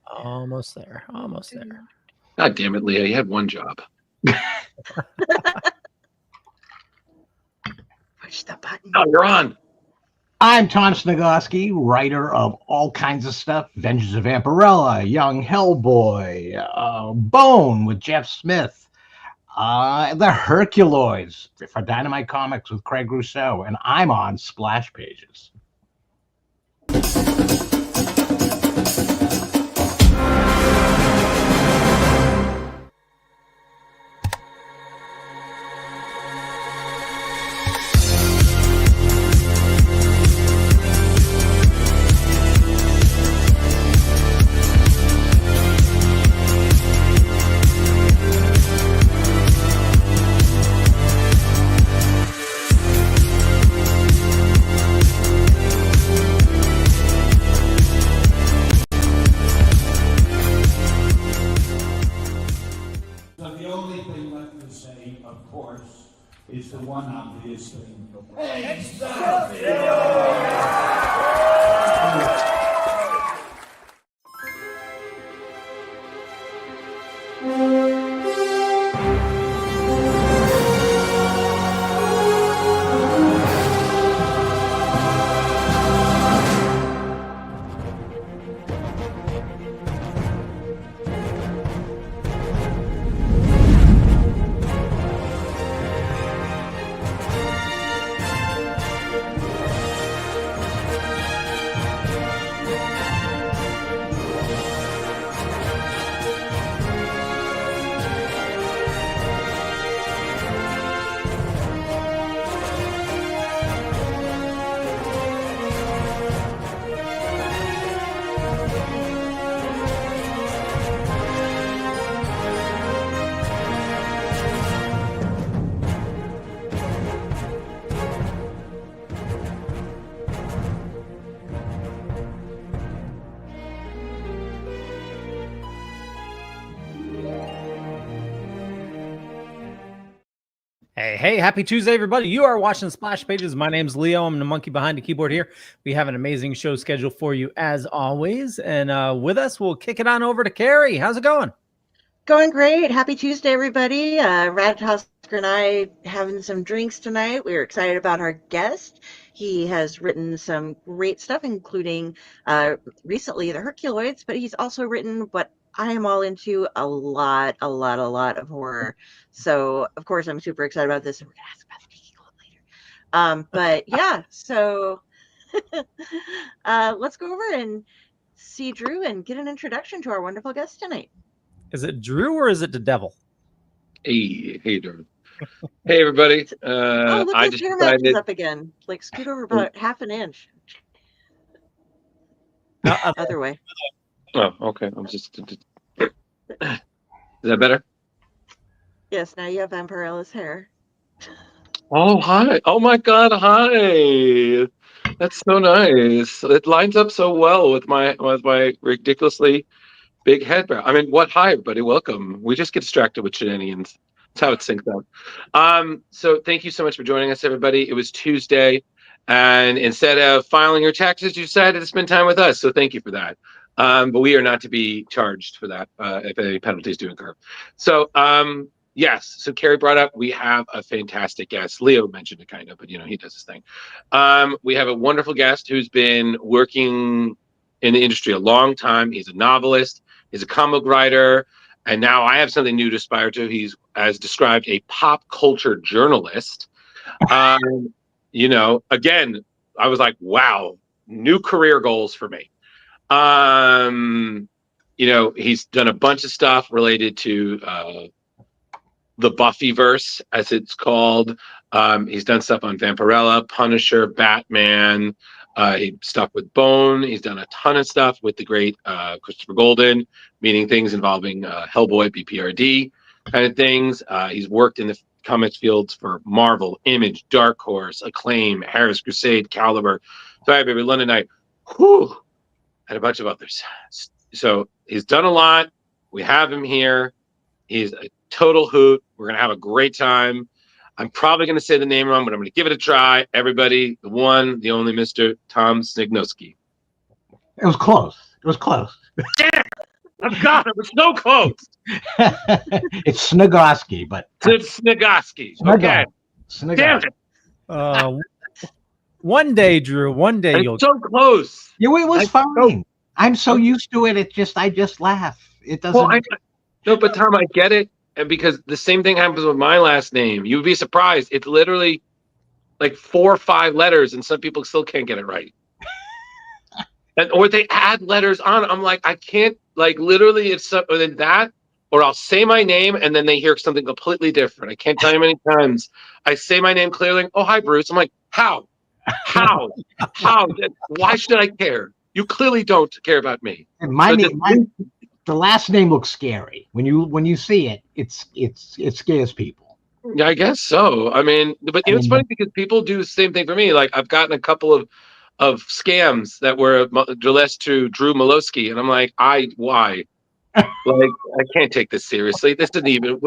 Almost there. Almost there. God damn it, Leah. You had one job. Push the button. Oh, you're on. I'm Tom Sniegoski, writer of all kinds of stuff. Vengeance of Vampirella, Young Hellboy, Bone with Jeff Smith, the Herculoids for Dynamite Comics with Craig Rousseau, and I'm on Splash Pages. Is the one obvious thing. Hey, happy Tuesday, everybody. You are watching Splash Pages. My name's Leo. I'm the monkey behind the keyboard here. We have an amazing show scheduled for you as always. And with us, we'll kick it on over to Carrie. How's it going? Going great. Happy Tuesday, everybody. Radhusker and I having some drinks tonight. We're excited about our guest. He has written some great stuff, including recently the Herculoids, but he's also written what I am all into, a lot of horror. So, of course, I'm super excited about this. And we're going to ask about the a little later. But yeah, so let's go over and see Drew and get an introduction to our wonderful guest tonight. Is it Drew or is it the devil? Hey, Drew. Hey, everybody. Oh, look, I his just hair matches decided. up again. Like, scoot over about half an inch. Other way. Oh, okay. I'm just. Is that better? Yes, now you have Vampirella's hair. Oh, hi. Oh, my God. Hi. That's so nice. It lines up so well with my ridiculously big headband. I mean, what? Hi, everybody. Welcome. We just get distracted with shenanigans. That's how it syncs up. So thank you so much for joining us, everybody. It was Tuesday, and instead of filing your taxes, you decided to spend time with us. So thank you for that. But we are not to be charged for that if any penalties do incur. So yes. So Carrie brought up we have a fantastic guest. Leo mentioned it kind of, but he does his thing. We have a wonderful guest who's been working in the industry a long time. He's a novelist. He's a comic writer. And now I have something new to aspire to. He's, as described, a pop culture journalist. Again, I was like, wow, new career goals for me. He's done a bunch of stuff related to the Buffyverse, as it's called. He's done stuff on Vampirella, Punisher, Batman. He stuff with Bone. He's done a ton of stuff with the great Christopher Golden, meaning things involving Hellboy, BPRD kind of things. He's worked in the comics fields for Marvel, Image, Dark Horse, Acclaim, Harris Crusade, Caliber, Sorry Baby, London Night, and a bunch of others. So he's done a lot. We have him here. He's a total hoot. We're going to have a great time. I'm probably going to say the name wrong, but I'm going to give it a try. Everybody, the one, the only Mr. Tom Sniegoski. It was close. It was close. Damn! Oh God, it was so close. It's Sniegoski, but It's Sniegoski. Okay. Sniegoski. Damn it. One day, Drew. One day you'll. It's so close. Yeah, it was I- fine. I'm so used to it. I just laugh. It doesn't. Well, no, but Tom, I get it, and because the same thing happens with my last name. You'd be surprised. It's literally like 4 or 5 letters, and some people still can't get it right. Or they add letters on. I'm like, I can't. Like literally, it's something that, or I'll say my name, and then they hear something completely different. I can't tell you how many times I say my name clearly. Oh, hi, Bruce. I'm like, how? Why should I care? You clearly don't care about me. The last name looks scary when you see it. It scares people. Yeah, I guess so. I mean, but it's funny because people do the same thing for me. Like I've gotten a couple of scams that were addressed to Drew Milowski, and I'm like, why? Like I can't take this seriously. This didn't even.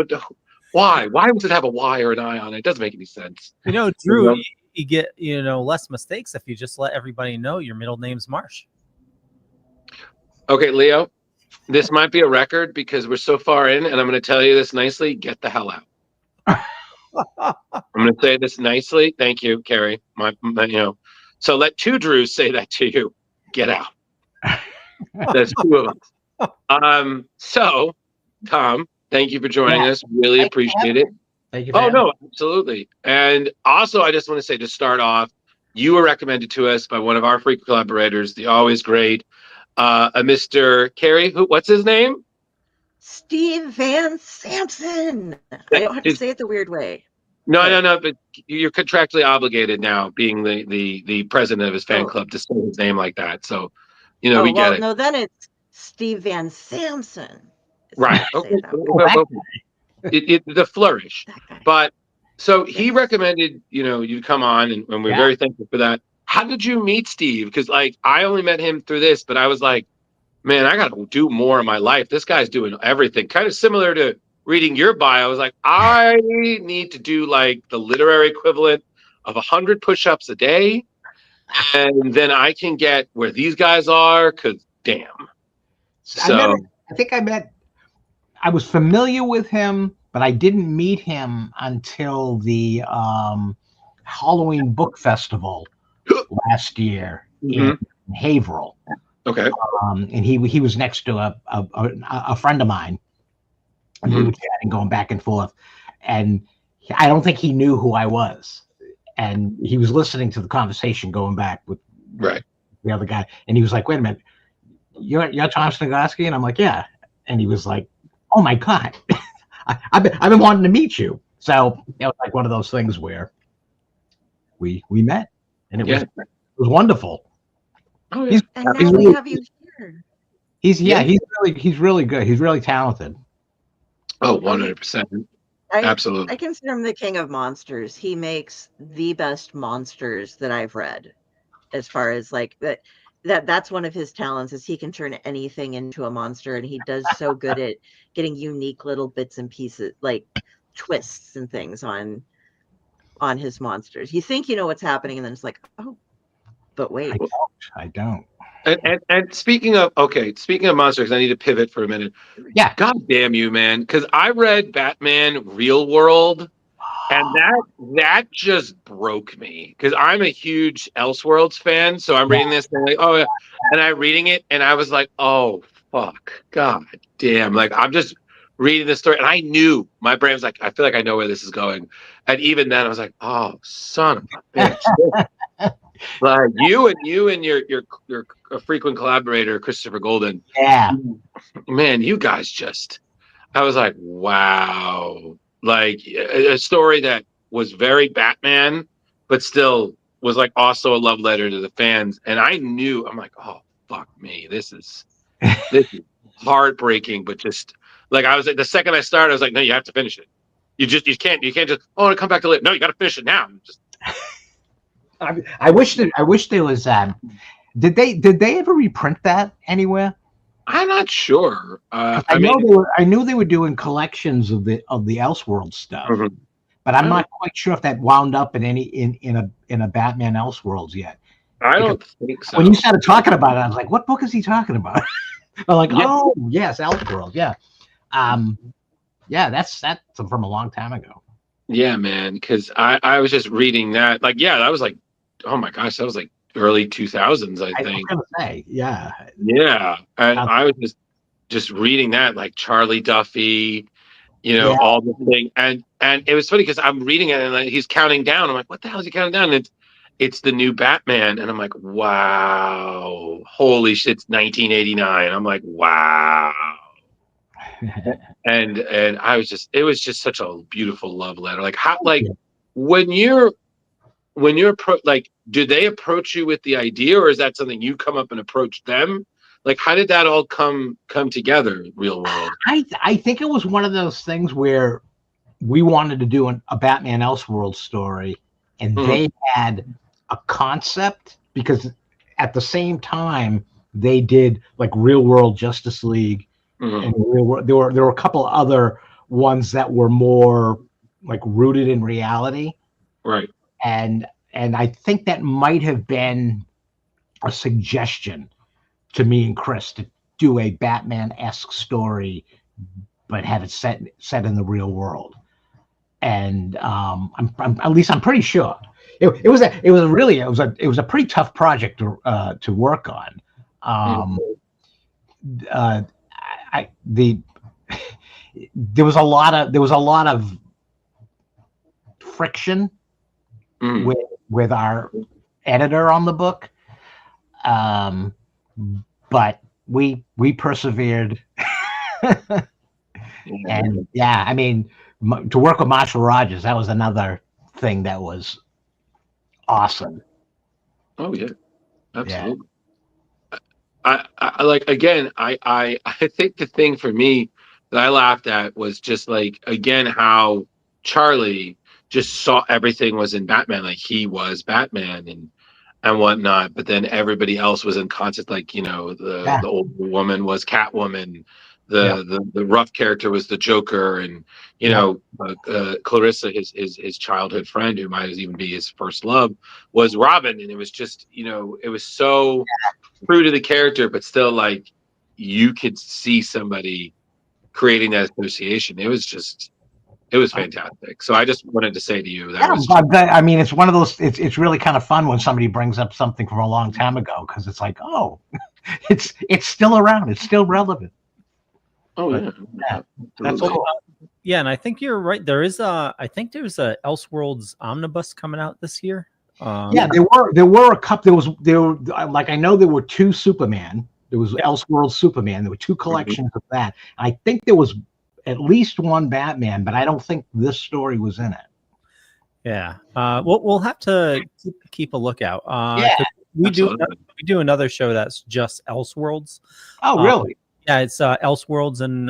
Why? Why would it have a Y or an I on it? It doesn't make any sense. Drew, you get less mistakes if you just let everybody know your middle name's Marsh. Okay, Leo, this might be a record because we're so far in, and I'm going to tell you this nicely. Get the hell out. I'm going to say this nicely. Thank you, Carrie. So let 2 Drews say that to you. Get out. That's 2 of us. So, Tom, thank you for joining us. Really appreciate it. Thank you. Oh, no, absolutely. And also, I just want to say to start off, you were recommended to us by one of our frequent collaborators, the always great Mr. Carey. What's his name? Steve Van Samson. I don't have to say it the weird way. No, but you're contractually obligated now, being the president of his fan club, to say his name like that. So, we get it. No, then it's Steve Van Samson. Right. Okay. The flourish. But so he recommended, you to come on, and we're very thankful for that. How did you meet Steve? Because I only met him through this, but I was like, man, I got to do more in my life. This guy's doing everything. Kind of similar to reading your bio. I was like, I need to do like the literary equivalent of 100 push-ups a day, and then I can get where these guys are. Because damn. So I was familiar with him, but I didn't meet him until the Halloween Book Festival last year in Haverhill. Okay. And he was next to a friend of mine, and we were chatting, going back and forth, and I don't think he knew who I was, and he was listening to the conversation going back with the other guy, and he was like, "Wait a minute, you're Tom Sniegoski?" And I'm like, "Yeah," and he was like, "Oh my God, I've been wanting to meet you." So it was like one of those things where we met, and it was wonderful. Oh, yeah. And now we have you here. He's really good. He's really talented. Oh, 100%. Absolutely. I consider him the king of monsters. He makes the best monsters that I've read, as far as like that's one of his talents, is he can turn anything into a monster, and he does so good at getting unique little bits and pieces, like twists and things on his monsters. You think you know what's happening, and then it's like, oh, but wait. I don't. And speaking of monsters, I need to pivot for a minute. Yeah. God damn you, man. Because I read Batman Real World, and that just broke me. Because I'm a huge Elseworlds fan, so I'm reading this and I'm like, oh yeah. And I'm reading it, and I was like, oh fuck, God damn. Like I'm just reading the story, and I knew, my brain was like, I feel like I know where this is going. And even then I was like, oh son of a bitch. Like you and your frequent collaborator Christopher Golden, man, you guys just, I was like, wow, like a story that was very Batman, but still was like also a love letter to the fans. And I knew, I'm like, oh fuck me, this is heartbreaking, but just like I was like, the second I started, I was like, no, you have to finish it. You can't just, oh, I'll come back to later. No, you got to finish it now. Just. I wish there was. Did they ever reprint that anywhere? I'm not sure. I knew they were doing collections of the Elseworld stuff, but I'm not quite sure if that wound up in a Batman Elseworlds yet. I don't think so. When you started talking about it, I was like, "What book is he talking about?" I'm like, Yeah. "Oh, yes, Elseworld." Yeah, yeah, that's from a long time ago. Yeah, man. Because I was just reading that. Like, yeah, that was like, oh my gosh, that was like early 2000s, I I was think. gonna say, yeah, Yeah, and I was just reading that, like Charlie Duffy, Yeah. all the thing, and it was funny because I'm reading it and like, he's counting down. I'm like, what the hell is he counting down? And it's the new Batman, and I'm like, wow, holy shit, it's 1989. I'm like, wow. And I was just, it was just such a beautiful love letter. Like how, like when you're like, do they approach you with the idea, or is that something you come up and approach them? Like, how did that all come together? Real world. I think it was one of those things where we wanted to do a Batman Elseworld story, and they had a concept, because at the same time they did like Real World Justice League, and there were a couple other ones that were more like rooted in reality, right? And I think that might have been a suggestion to me and Chris to do a Batman-esque story, but have it set in the real world. And I'm at least I'm pretty sure it was a pretty tough project to work on. There was a lot of friction with our editor on the book, but we persevered. And yeah, I mean, to work with Marshall Rogers, that was another thing that was awesome. Oh yeah, absolutely. Yeah. I like, again, I think the thing for me that I laughed at was just like, again, how Charlie just saw everything was in Batman, like he was Batman and whatnot, but then everybody else was in concept, like, the old woman was Catwoman, the rough character was the Joker, and Clarissa, his childhood friend, who might even be his first love, was Robin. And it was just, it was so true to the character, but still, like, you could see somebody creating that association. It was fantastic. So I just wanted to say to you that I mean, it's one of those. It's really kind of fun when somebody brings up something from a long time ago, because it's like, oh, it's still around. It's still relevant. Oh yeah, that's all. Yeah, and I think you're right. There's a Elseworlds omnibus coming out this year. Yeah, there were a couple. There were like, I know there were two Superman. There was Elseworlds Superman. There were two collections of that. I think there was at least one Batman, but I don't think this story was in it. Yeah, we'll have to keep a lookout. We do another show that's just Elseworlds. Oh, really? Yeah, it's Elseworlds, and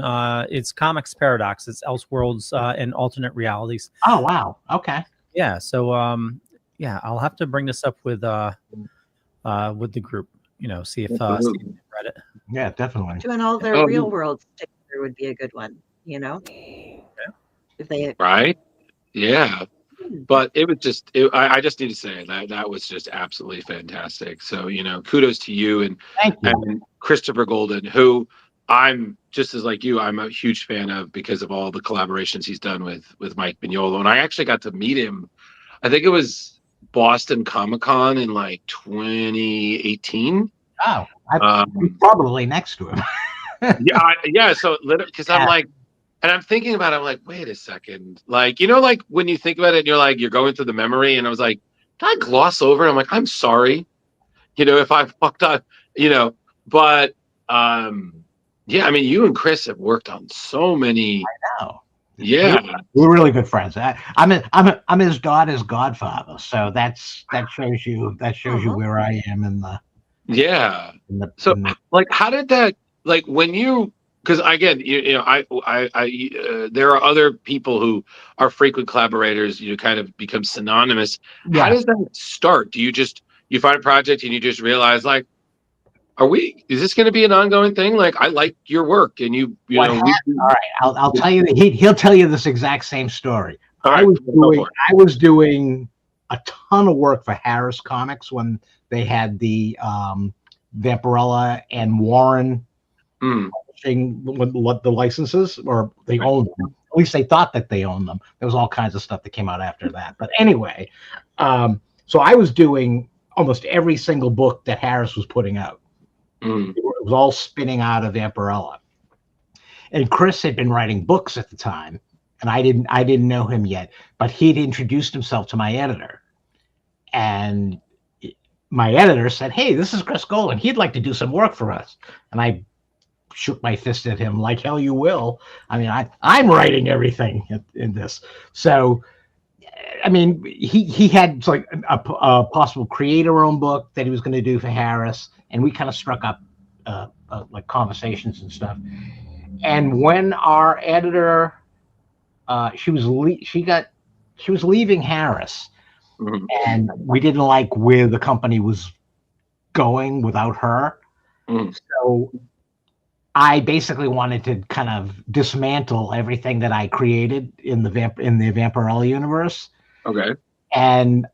it's Comics Paradox. It's Elseworlds and alternate realities. Oh, wow. Okay. Yeah, so I'll have to bring this up with the group. See if they read it. Yeah, definitely. Doing all their real world together would be a good one. If they right. Yeah. But it was just, I just need to say that was just absolutely fantastic. So, kudos to you and Christopher Golden, who I'm just as like you, I'm a huge fan of because of all the collaborations he's done with Mike Mignola. And I actually got to meet him. I think it was Boston Comic-Con in like 2018. Oh, I'm probably next to him. yeah. So because I'm like, and I'm thinking about it, I'm like, wait a second. Like, like when you think about it and you're like, you're going through the memory, and I was like, did I gloss over it? I'm like, I'm sorry, if I fucked up, but yeah, I mean, you and Chris have worked on so many. I know. Yeah. We're really good friends. I'm his daughter's godfather. So that shows you where I am in the. Yeah. Like, how did that, like, when you, because again, I there are other people who are frequent collaborators, kind of become synonymous. Yeah. How does that start? Do you find a project and you just realize, like, is this going to be an ongoing thing? Like, I like your work, and you know. All right, I'll tell you that he'll tell you this exact same story. I was doing a ton of work for Harris Comics when they had the Vampirella and Warren publishing the licenses, or they owned them. At least they thought that they owned them. There was all kinds of stuff that came out after that. But anyway, so I was doing almost every single book that Harris was putting out. It was all spinning out of Vampirella. And Chris had been writing books at the time, and I didn't know him yet, but he'd introduced himself to my editor. And my editor said, "Hey, this is Chris Golan. He'd like to do some work for us." And I shook my fist at him, like, hell you will. I mean, I'm writing everything in this. So, I mean, he had like a possible creator-owned book that he was going to do for Harris, and we kind of struck up like conversations and stuff. And when our editor, she was leaving Harris, and we didn't like where the company was going without her. So I basically wanted to kind of dismantle everything that I created in the Vampirella universe. Okay. And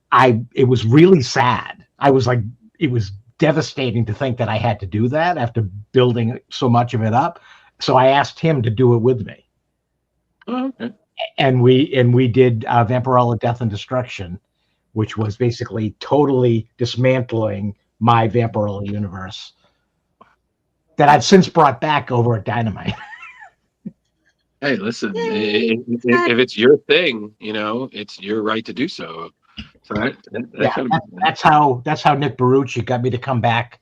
it was really sad. It was devastating to think that I had to do that after building so much of it up. So I asked him to do it with me. Oh, okay. And we did Vampirella Death and Destruction, which was basically totally dismantling my Vampirella universe that I've since brought back over at Dynamite. Hey, listen, if it's your thing, it's your right to do so. So that's how Nick Barucci got me to come back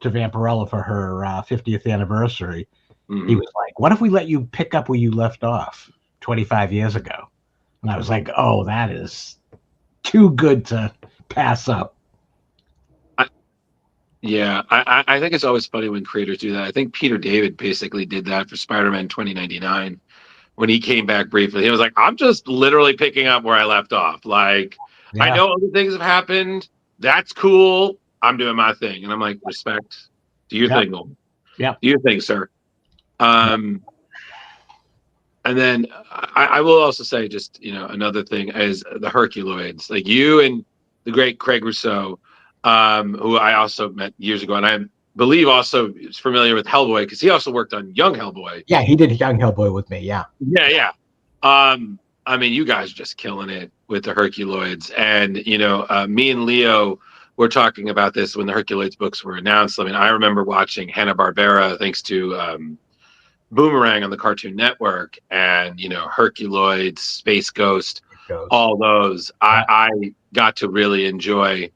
to Vampirella for her 50th anniversary. He was like, "What if we let you pick up where you left off 25 years ago?" And I was like, "Oh, that is too good to pass up." I think it's always funny when creators do that. I think Peter David basically did that for Spider-Man 2099 when he came back briefly. He was like, "I'm just literally picking up where I left off. Like, I know other things have happened. That's cool. I'm doing my thing." And I'm like, "Respect. Do your thing, Gold. Yeah. Do your thing, sir." And then I will also say, just another thing is the Herculoids, like you and the great Craig Rousseau, who I also met years ago, and I believe also is familiar with Hellboy because he also worked on Young Hellboy. Yeah, he did Young Hellboy with me. Yeah. I mean, you guys are just killing it with the Herculoids, and me and Leo were talking about this when the Herculoids books were announced. I mean, I remember watching Hanna-Barbera thanks to Boomerang on the Cartoon Network, and Herculoids, Space Ghost, all those I got to really enjoy.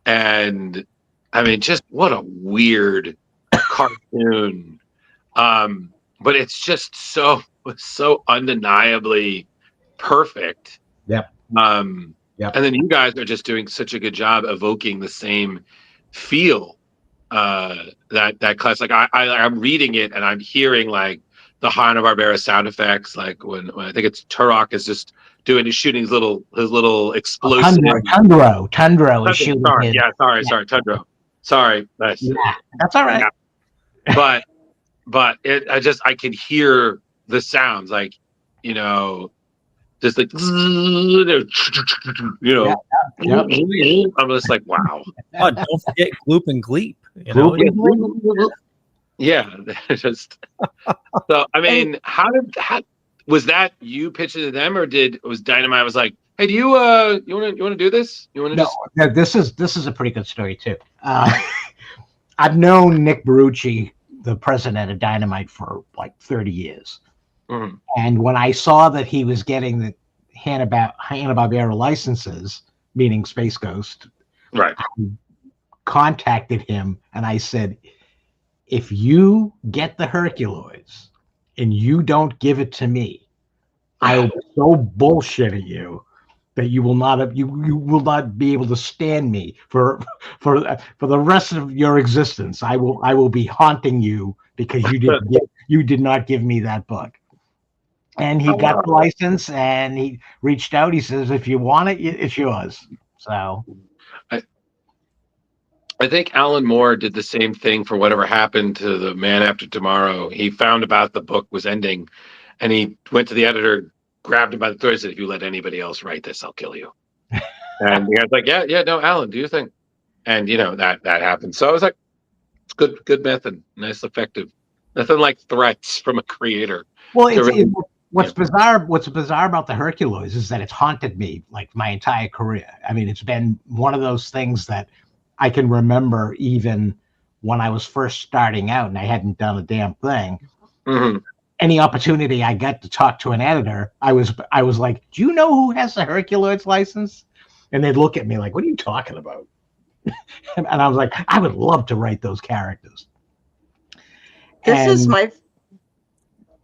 And I mean, just what a weird cartoon, but it's just so undeniably perfect. Yep. And then you guys are just doing such a good job evoking the same feel that class. Like I'm reading it and I'm hearing like the Hanna-Barbera sound effects, like when I think it's Turok is just shooting his little explosive. Tundro is shooting. Sorry, Tundro. Sorry, that's all right. Yeah. But I can hear the sounds, like just like I'm just like, wow. Oh, don't forget Gloop and Gleep. Yeah, just so. I mean, how was that you pitching to them, or was Dynamite was like, "Hey, do you want to do this? You want to?" No, this is a pretty good story too. I've known Nick Barucci, the president of Dynamite, for like 30 years. And when I saw that he was getting the Hanna-Barbera licenses, meaning Space Ghost, right, I contacted him and I said, "If you get the Herculoids and you don't give it to me, I will so bullshit at you that you will not be able to stand me for the rest of your existence. I will be haunting you because you did not give me that book." And he got the license and he reached out. He says, "If you want it, it's yours." So I think Alan Moore did the same thing for whatever happened to the Man After Tomorrow. He found about the book was ending, and he went to the editor, grabbed him by the throat, and said, "If you let anybody else write this, I'll kill you." And the guy's like, yeah, no, Alan, do you think? And that happened. So I was like, it's good method, nice, effective. Nothing like threats from a creator. Well, to really, what's bizarre. What's bizarre about the Herculoids is that it's haunted me like my entire career. I mean, it's been one of those things that I can remember even when I was first starting out and I hadn't done a damn thing. Mhm. Any opportunity I got to talk to an editor, I was like, "Do you know who has the Herculoids license?" And they'd look at me like, "What are you talking about?" And I was like, "I would love to write those characters." This is my.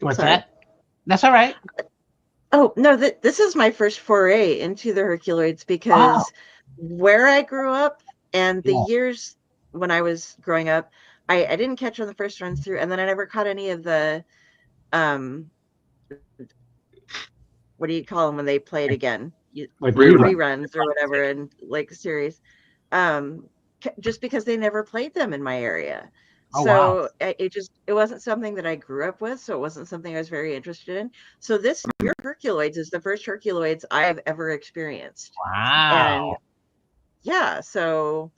What's Sorry. that? That's all right. Oh no, this is my first foray into the Herculoids because where I grew up and the years when I was growing up, I didn't catch on the first runs through, and then I never caught any of the what do you call them when they play it again? Like Reruns or whatever, and like series. Just because they never played them in my area. Oh, So wow. it wasn't something that I grew up with, so it wasn't something I was very interested in. So your Herculoids is the first Herculoids I have ever experienced. Wow. And yeah, so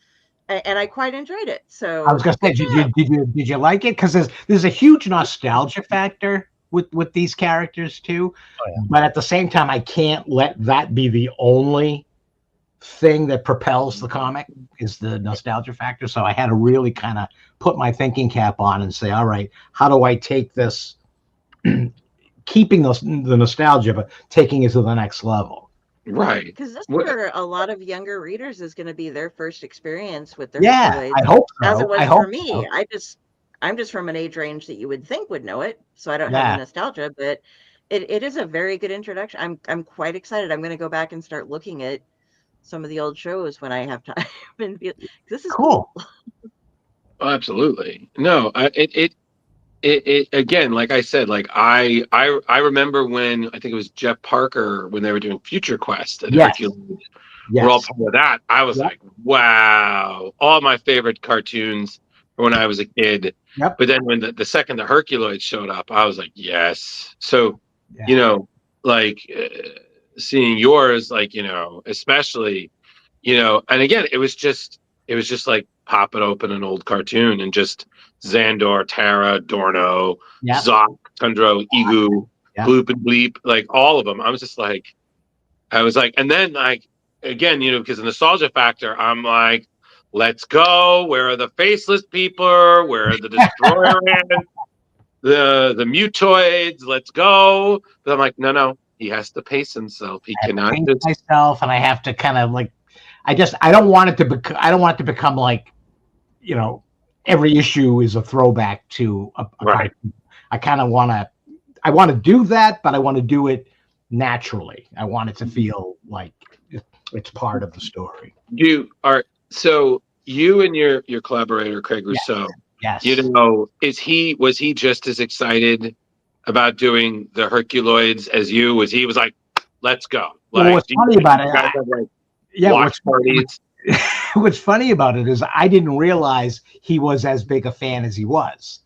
and I quite enjoyed it. So I was gonna say, did you like it? Because there's a huge nostalgia factor with these characters too. Oh, yeah. But at the same time, I can't let that be the only thing that propels the comic is the nostalgia factor. So I had to really kind of put my thinking cap on and say, all right, how do I take this, keeping the nostalgia, but taking it to the next level? Right. Because this for a lot of younger readers is going to be their first experience with the Yeah, Herculoids. I hope so. As it was I hope for me. so. I'm just from an age range that you would think would know it, so I don't have Yeah. the nostalgia, but it is a very good introduction. I'm quite excited. I'm going to go back and start looking at some of the old shows when I have time. And this is cool. Oh, absolutely. No, it again, like I said, like I remember when I think it was Jeff Parker when they were doing Future Quest and Hercules. We're all part of that. I was like, wow, all my favorite cartoons when I was a kid. Yep. But then when the second the Herculoids showed up, I was like, yes. So, like seeing yours, like, especially, and again, it was just like popping open an old cartoon and just Xandor, Tara, Dorno, Zoc, Tundro, Egu, Bloop and Bleep, like all of them. I was like, and then like, again, because the nostalgia factor, I'm like, let's go. Where are the faceless people? Where are the destroyer ants? The mutoids? Let's go. But I'm like, no, he has to pace himself. He cannot pace myself, and I have to kind of like, I don't want it to become like, every issue is a throwback to a cartoon. I kind of want to do that, but I want to do it naturally. I want it to feel like it's part of the story. So you and your collaborator Craig Rousseau. Yes. Was he just as excited about doing the Herculoids as you? Was like, let's go? Like, what's funny about it? Watch parties. What's funny about it is I didn't realize he was as big a fan as he was.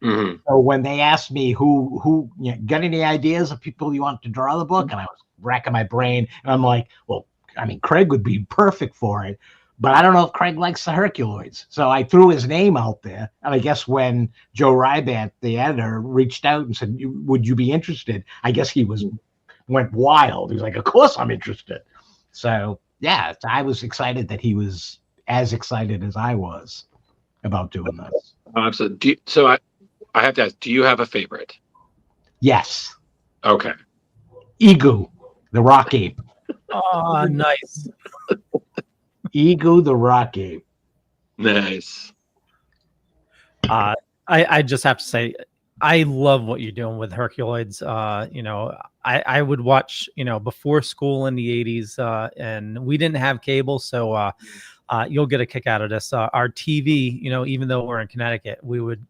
Mm-hmm. So when they asked me who got any ideas of people you want to draw the book, and I was racking my brain, and I'm like, well, I mean, Craig would be perfect for it, but I don't know if Craig likes the Herculoids. So I threw his name out there, and I guess when Joe Rybant, the editor, reached out and said, "Would you be interested?" I guess he went wild. He was like, "Of course I'm interested." So yeah, I was excited that he was as excited as I was about doing this. Absolutely. So I have to ask, do you have a favorite? Yes. Okay. Egu, the rock ape. Oh, nice. Egu, the rock ape. Nice. I just have to say, I love what you're doing with Herculoids. I would watch, before school in the 80s, and we didn't have cable, so you'll get a kick out of this. Our TV, even though we're in Connecticut, we would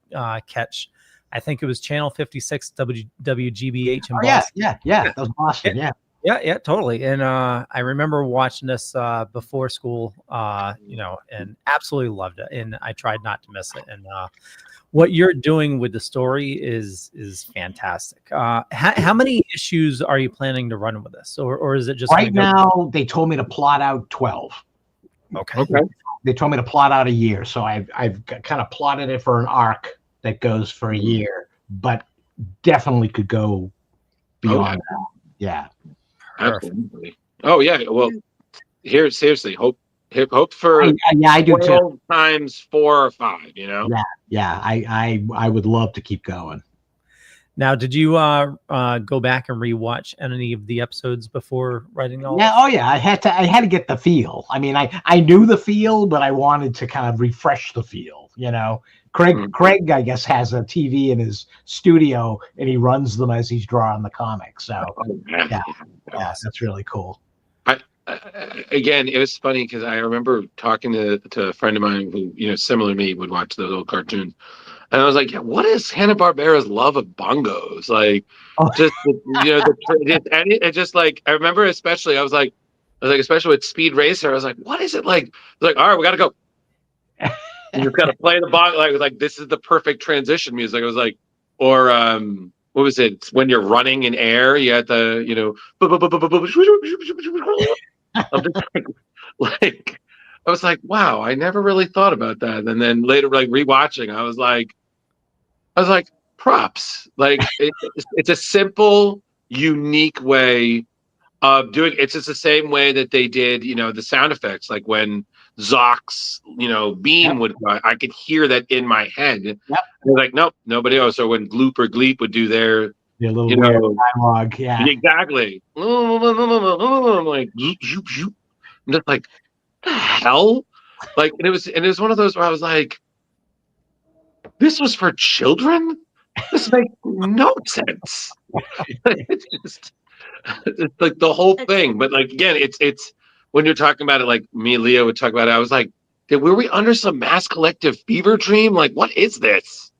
catch, I think it was channel 56 WGBH in Boston. Yeah. That was Boston. Yeah, totally. And I remember watching this before school, and absolutely loved it. And I tried not to miss it. And what you're doing with the story is fantastic. How many issues are you planning to run with this, or is it just right now? They told me to plot out 12. Okay. They told me to plot out a year, so I've kind of plotted it for an arc that goes for a year, but definitely could go beyond that. Yeah. Absolutely. Oh yeah. Well, here, seriously, hope for I do 12 too. times 4 or 5. You know. Yeah. I would love to keep going. Now, did you go back and rewatch any of the episodes before writing all? Yeah. Oh yeah. I had to get the feel. I mean, I knew the feel, but I wanted to kind of refresh the feel. You know, Craig, I guess, has a TV in his studio, and he runs them as he's drawing the comics. So yeah, that's really cool. Again, it was funny because I remember talking to a friend of mine who, similar to me, would watch those old cartoons, and I was like, "What is Hanna-Barbera's love of bongos?" Like, it's just like I remember, especially I was like, especially with Speed Racer, I was like, "What is it like?" It's like, "All right, we got to go." You just got to play the bong like this is the perfect transition music. I was like, or what was it? It's when you're running in air, you had the I'm just like I was like, wow, I never really thought about that. And then later, like rewatching, I was like, props. Like it's a simple, unique way of doing. It's just the same way that they did, the sound effects. Like when Zock's, beam would, I could hear that in my head. Yep. They're like, nope, nobody else. Or when Gloop or Gleep would do their little weird dialogue, exactly. I'm like, I'm just like, the hell? Like, and it was one of those where I was like, this was for children? This makes no sense. it's like the whole thing. But like again, it's when you're talking about it, like me and Leo would talk about it, I was like, were we under some mass collective fever dream? Like, what is this?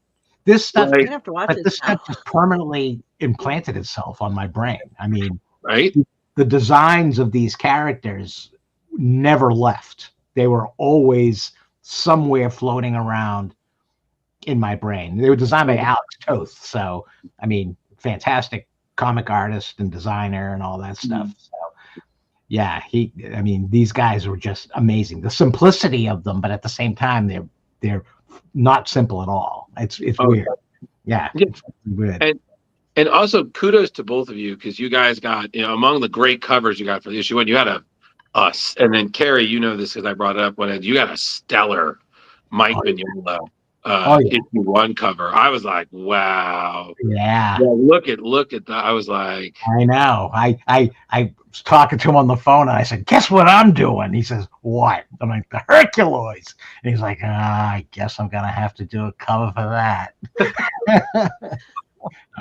This stuff, I'm gonna have to watch this stuff just permanently implanted itself on my brain. I mean, right? The designs of these characters never left. They were always somewhere floating around in my brain. They were designed by Alex Toth. So, I mean, fantastic comic artist and designer and all that stuff. So, yeah, these guys were just amazing. The simplicity of them, but at the same time, they're not simple at all. It's weird. Yeah. It's weird. And also kudos to both of you because you guys got, among the great covers you got for the issue one, you had us, and then Carrie, this because I brought it up when you got a stellar Mike Mignola issue one cover. I was like, wow. Yeah. Look at that. I was like, I know. I was talking to him on the phone, and I said, "Guess what I'm doing?" He says, "What?" I'm like, "The Herculoids." And he's like, "I guess I'm gonna have to do a cover for that."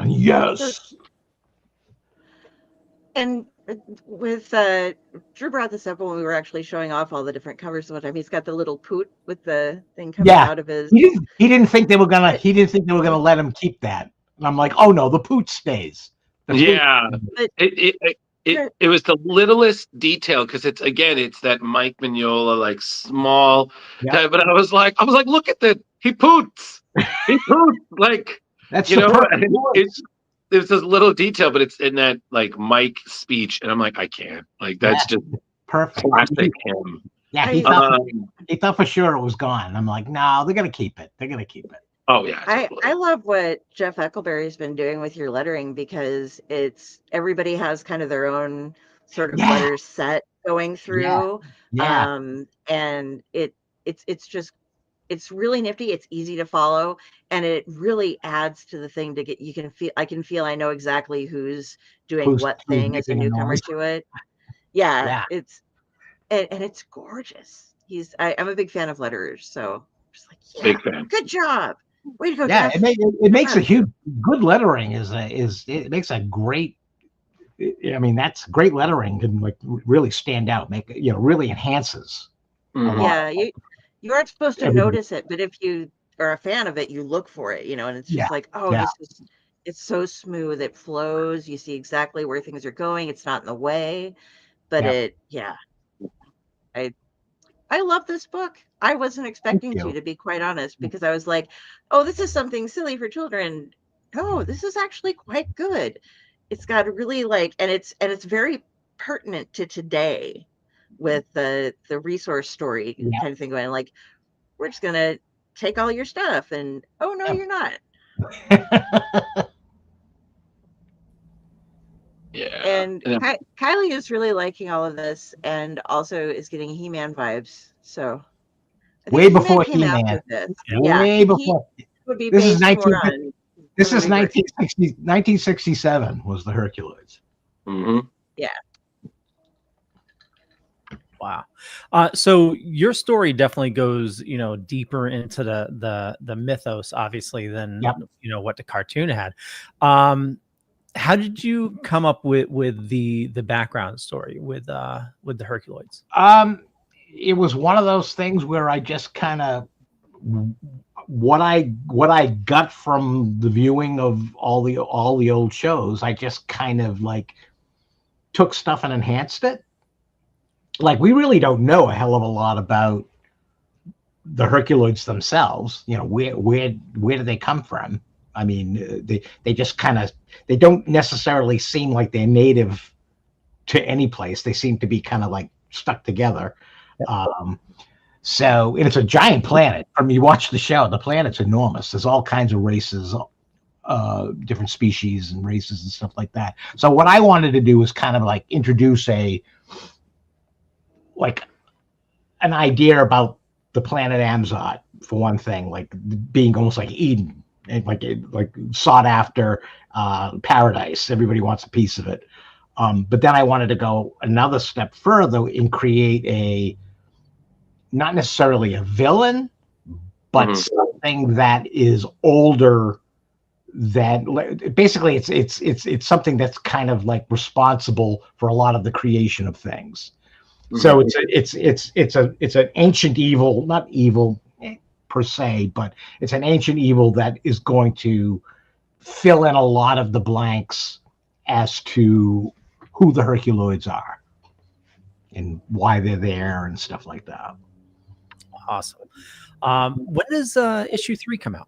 Yes. And with Drew brought this up when we were actually showing off all the different covers one time. He's got the little poot with the thing coming out of his. He didn't think they were gonna let him keep that. And I'm like, oh no, the poot stays. It was the littlest detail because it's that Mike Mignola like small. Yeah. But I was like, look at that. He poots. He poots like that's There's this little detail, but it's in that like Mike speech, and I'm like, I can't. Like that's just perfect. Classic him. Yeah, he thought for sure it was gone. I'm like, no, they're gonna keep it. Oh yeah. I love what Jeff Eckelberry's been doing with your lettering because everybody has kind of their own sort of letter set going through. Yeah. And it's really nifty. It's easy to follow, and it really adds to the thing to get. I can feel. I know exactly who's doing what thing as a newcomer to it. Yeah. It's gorgeous. I'm a big fan of letterers, so just like big fan. Good job. Way to go, yeah, Jeff. It makes a huge good lettering it makes a great. I mean, that's great lettering can like really stand out. Really enhances. Yeah, you aren't supposed to notice it, but if you are a fan of it, you look for it, and it's just like, oh, it's so smooth. It flows. You see exactly where things are going. It's not in the way, but I love this book. I wasn't expecting you. to be quite honest, because I was like, oh, this is something silly for children. No, this is actually quite good. It's got a really and it's very pertinent to today with the resource story Yeah. kind of thing going like, we're just gonna take all your stuff and oh no, you're not. Yeah. And Kylie is really liking all of this and also is getting He-Man vibes. So I think Way before came He-Man. after this. Way before. He would be This is based 19. more on This is the reverse. 1967 was the Herculoids. Mm-hmm. Yeah. Wow. So your story definitely goes, deeper into the mythos, obviously, than what the cartoon had. How did you come up with the background story with the Herculoids? It was one of those things where I just kind of what I got from the viewing of all the old shows, I just kind of took stuff and enhanced it. Like, we really don't know a hell of a lot about the Herculoids themselves. Where do they come from? I mean, they just they don't necessarily seem like they're native to any place. They seem to be kind of stuck together. So, and it's a giant planet. From you watch the show, the planet's enormous. There's all kinds of races, different species and races and stuff like that. So what I wanted to do was kind of introduce an idea about the planet Amzot, for one thing, being almost like Eden, and like sought after paradise. Everybody wants a piece of it. But then I wanted to go another step further and create not necessarily a villain, but something that is older. That basically it's something that's kind of responsible for a lot of the creation of things. So it's an ancient evil, not evil per se, but it's an ancient evil that is going to fill in a lot of the blanks as to who the Herculoids are and why they're there and stuff like that. Awesome. When does issue 3 come out?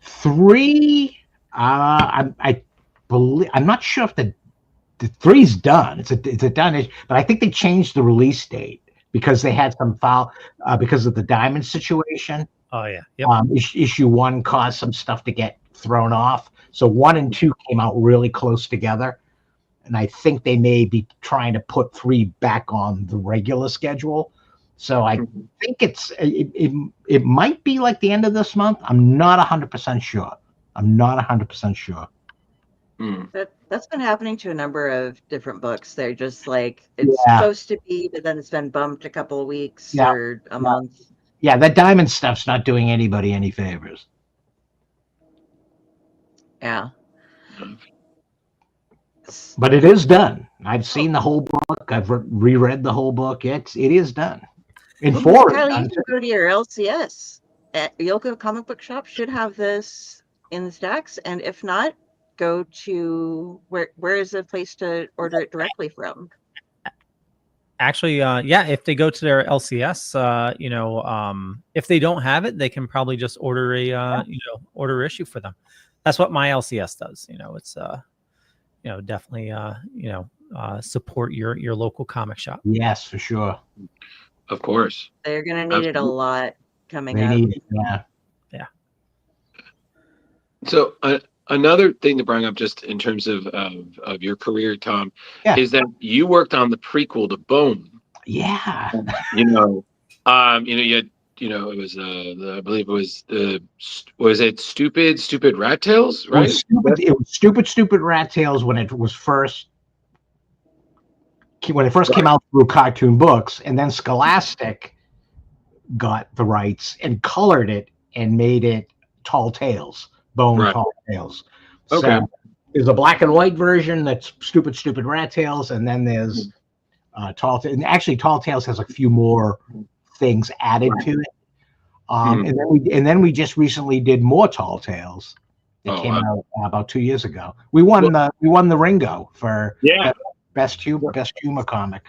3, I believe, I'm not sure if the 3's done. It's a done issue, but I think they changed the release date because they had some foul because of the Diamond situation. Oh yeah. Yep. Issue 1 caused some stuff to get thrown off. So 1 and 2 came out really close together, and I think they may be trying to put 3 back on the regular schedule. So I think it might be like the end of this month. I'm not 100% sure. That's been happening to a number of different books. They're just it's supposed to be, but then it's been bumped a couple of weeks or a month. Yeah, that Diamond stuff's not doing anybody any favors. Yeah. But it is done. I've seen the whole book. I've reread the whole book. It is done. In 4, you can go to your LCS. Your local comic book shop should have this in the stacks, and if not, go to where is the place to order it directly from? Actually, if they go to their LCS, if they don't have it, they can probably just order order issue for them. That's what my LCS does. It's definitely support your local comic shop. Yes, for sure. Of course. They're gonna need it a lot coming up. Need it, yeah. So another thing to bring up, just in terms of your career, Tom, is that you worked on the prequel to Bone. Yeah. You had, it was I believe it was it Stupid Rat Tails, right? It was Stupid Rat Tails when it first came out through Cartoon Books, and then Scholastic got the rights and colored it and made it Tall Tales. Bone Tall Tales. Okay. So there's a black and white version that's Stupid Rat Tails, and then there's Tall Tales. And actually, Tall Tales has a few more things added to it. And then we just recently did more Tall Tales, It came out about 2 years ago. We won the Ringo for best humor comic.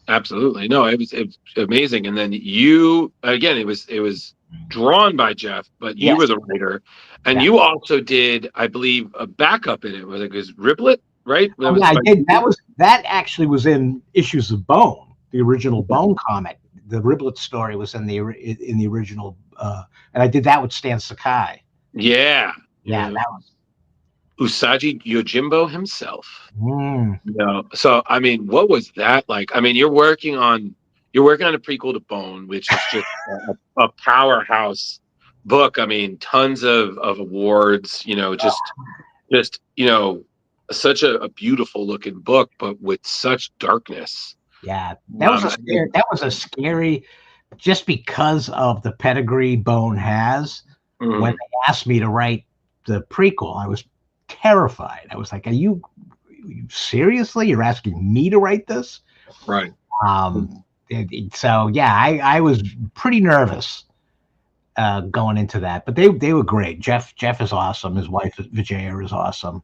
Absolutely. No, it was amazing. And then you, again, it was drawn by Jeff, but you were the writer, and you also did, I believe, a backup in it. Was Riblet, right? I did. That actually was in Issues of Bone, the original Bone comic. The Riblet story was in the original, and I did that with Stan Sakai. Yeah, that was Usagi Yojimbo himself. So I mean, what was that like? I mean, you're working on a prequel to Bone, which is just a powerhouse book. I mean, tons of awards. Just such a beautiful looking book, but with such darkness. Yeah, that was a scary, just because of the pedigree Bone has. When they asked me to write the prequel, I was terrified. I was like, are you seriously? You're asking me to write this? Right. So yeah, I was pretty nervous going into that, but they were great. Jeff is awesome. His wife Vijaya is awesome.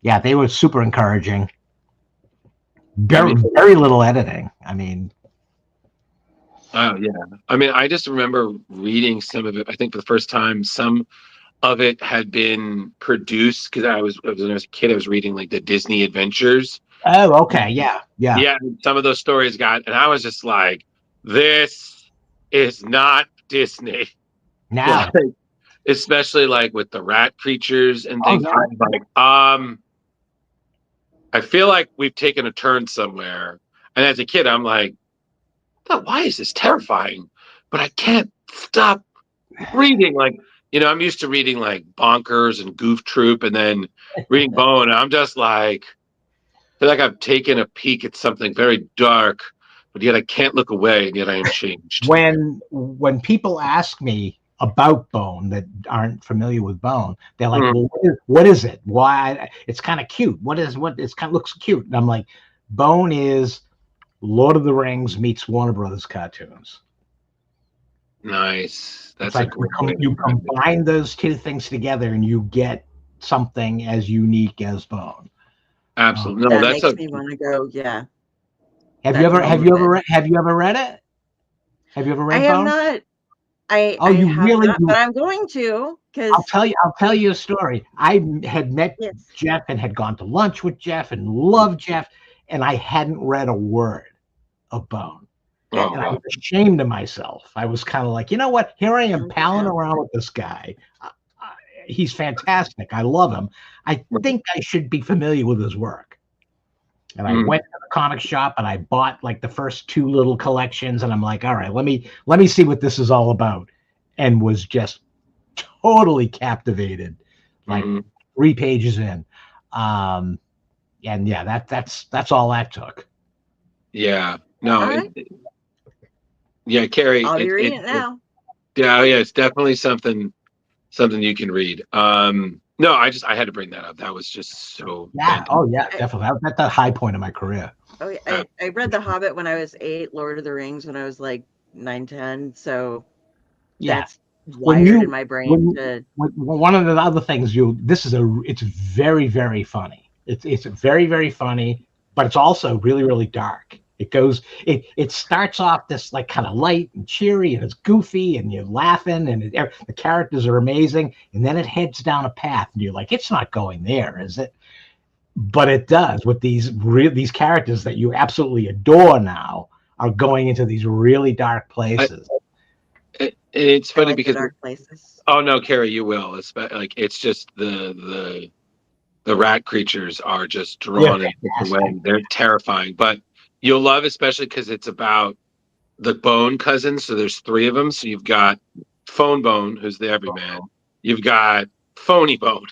Yeah, they were super encouraging. Very little editing. I mean, oh yeah. I mean, I just remember reading some of it. I think for the first time, some of it had been produced because when I was a kid, I was reading like the Disney Adventures. Oh, okay, yeah. Some of those stories and I was just like, this is not Disney. Now, especially like with the rat creatures and things. I feel like we've taken a turn somewhere. And as a kid, I'm like, why is this terrifying? But I can't stop reading. Like, I'm used to reading like Bonkers and Goof Troop, and then reading Bone. And I'm just like, I feel like I've taken a peek at something very dark, but yet I can't look away, and yet I am changed. When people ask me about Bone that aren't familiar with Bone, they're like, well, what is it? Why? It's kind of cute. It kind of looks cute. And I'm like, Bone is Lord of the Rings meets Warner Brothers cartoons. Nice. That's like you combine those two things together and you get something as unique as Bone. Absolutely. No, that makes me want to go. Yeah. Have you ever read it? Have you ever read Bone? I have not. I really? Not, but I'm going to, because I'll tell you a story. I had met Jeff and had gone to lunch with Jeff and loved Jeff, and I hadn't read a word of Bone. And I was ashamed of myself. I was kind of like, you know what? Here I am palling around with this guy. He's fantastic. I love him. I think I should be familiar with his work. And I went to the comic shop and I bought like the first 2 little collections, and I'm like, all right, let me see what this is all about, and was just totally captivated, like 3 pages in. And yeah, that's all that took. Yeah. No. Yeah, Carrie. I'll be reading it now. Yeah, it's definitely something you can read. No, I had to bring that up. That was just so. Yeah. Fantastic. Oh yeah, definitely. I was at that high point of my career. Oh yeah. I read The Hobbit when I was 8, Lord of the Rings when I was like 9, 10. So that's wired in my brain. One of the other things it's very, very funny. It's very, very funny, but it's also really, really dark. It starts off this like kind of light and cheery, and it's goofy, and you're laughing, and the characters are amazing, and then it heads down a path, and you're like, it's not going there, is it? But it does, with these characters that you absolutely adore now are going into these really dark places. It's funny because dark places. Oh no, Carrie, you will. It's just the rat creatures are just drawn in such a way. They're terrifying, but you'll love, especially because it's about the Bone cousins. So there's 3 of them. So you've got Phone Bone, who's the everyman. You've got Phony Bone,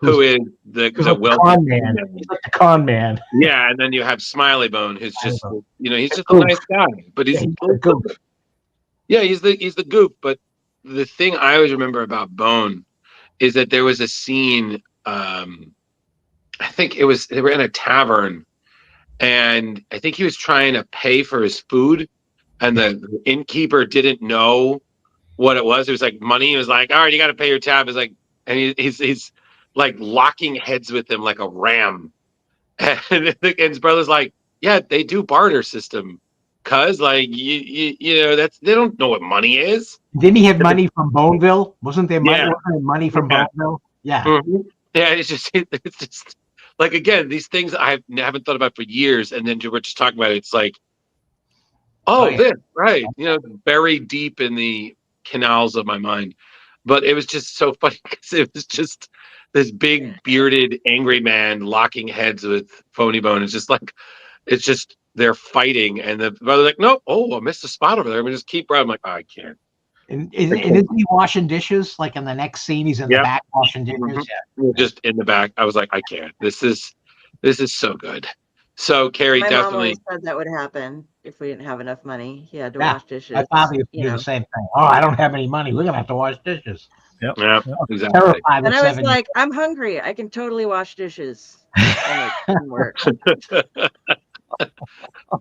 who is the con man. He's like the con man. Yeah, and then you have Smiley Bone, who's just he's just a nice guy, but he's the goof. Yeah, he's the goof. But the thing I always remember about Bone is that there was a scene. I think they were in a tavern. And I think he was trying to pay for his food, and the innkeeper didn't know what it was. It was like money. He was like, all right, you got to pay your tab. It's like, and he's like locking heads with him like a ram. And his brother's like, yeah, they do barter system, cuz like you know that's they don't know what money is. Didn't he have money from Boneville? Wasn't there money, Yeah. wasn't there money from Boneville? Yeah. Mhm. Yeah, it's just like, again, these things I haven't thought about for years, and then we're just talking about it. It's like, oh, yeah. this, right, you know, buried deep in the canals of my mind. But it was just so funny because it was just this big bearded angry man locking heads with Phony Bone. It's just they're fighting, and the brother's like, nope, oh, I missed a spot over there. We just keep right. I'm like, oh, I can't. And isn't he washing dishes? Like in the next scene, he's in the back washing dishes. Mhm. Yeah. Just in the back. I was like, I can't. This is so good. So Carrie, My mom definitely. always said that would happen if we didn't have enough money. He had to Yeah, wash dishes. My father used to you do know. the same thing. Oh, I don't have any money. We're gonna have to wash dishes. Yep. Yeah, exactly. Terrified And with I was 7 like, I'm hungry. I can totally wash dishes. And it didn't work.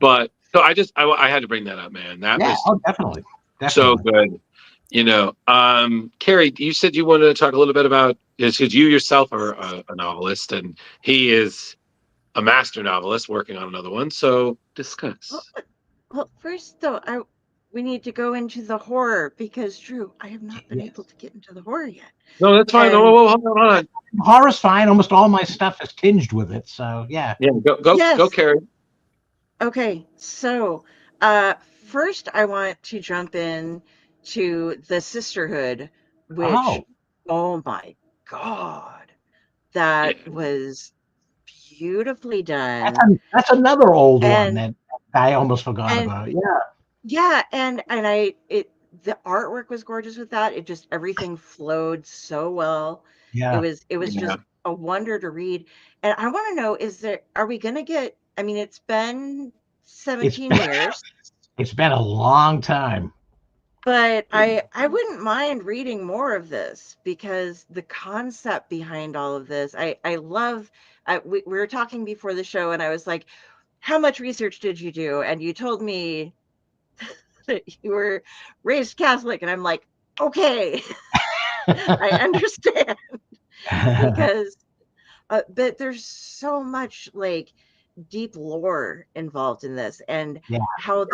But so I had to bring that up, man. That yeah, was oh, definitely. so good. You know, Carrie, you said you wanted to talk a little bit about because you yourself are a novelist, and he is a master novelist working on another one. So discuss. Well, first though, we need to go into the horror because Drew, I have not been able to get into the horror yet. No, that's fine. And- Hold on. Horror's fine. Almost all my stuff is tinged with it. So yeah. Yeah, go, Carrie. Okay, so first I want to jump in to the Sisterhood, which oh my God, that was beautifully done. That's another old one And- that I almost forgot about. Yeah. Yeah, and the artwork was gorgeous with that. It just everything flowed so well. Yeah. It was just a wonder to read. And I want to know, are we gonna get, I mean, it's been 17 years, It's been a long time. but I wouldn't mind reading more of this because the concept behind all of this, I love. We were talking before the show, and I was like, "How much research did you do?" And you told me that you were raised Catholic, and I'm like, "Okay, I understand." Because but there's so much like deep lore involved in this, and how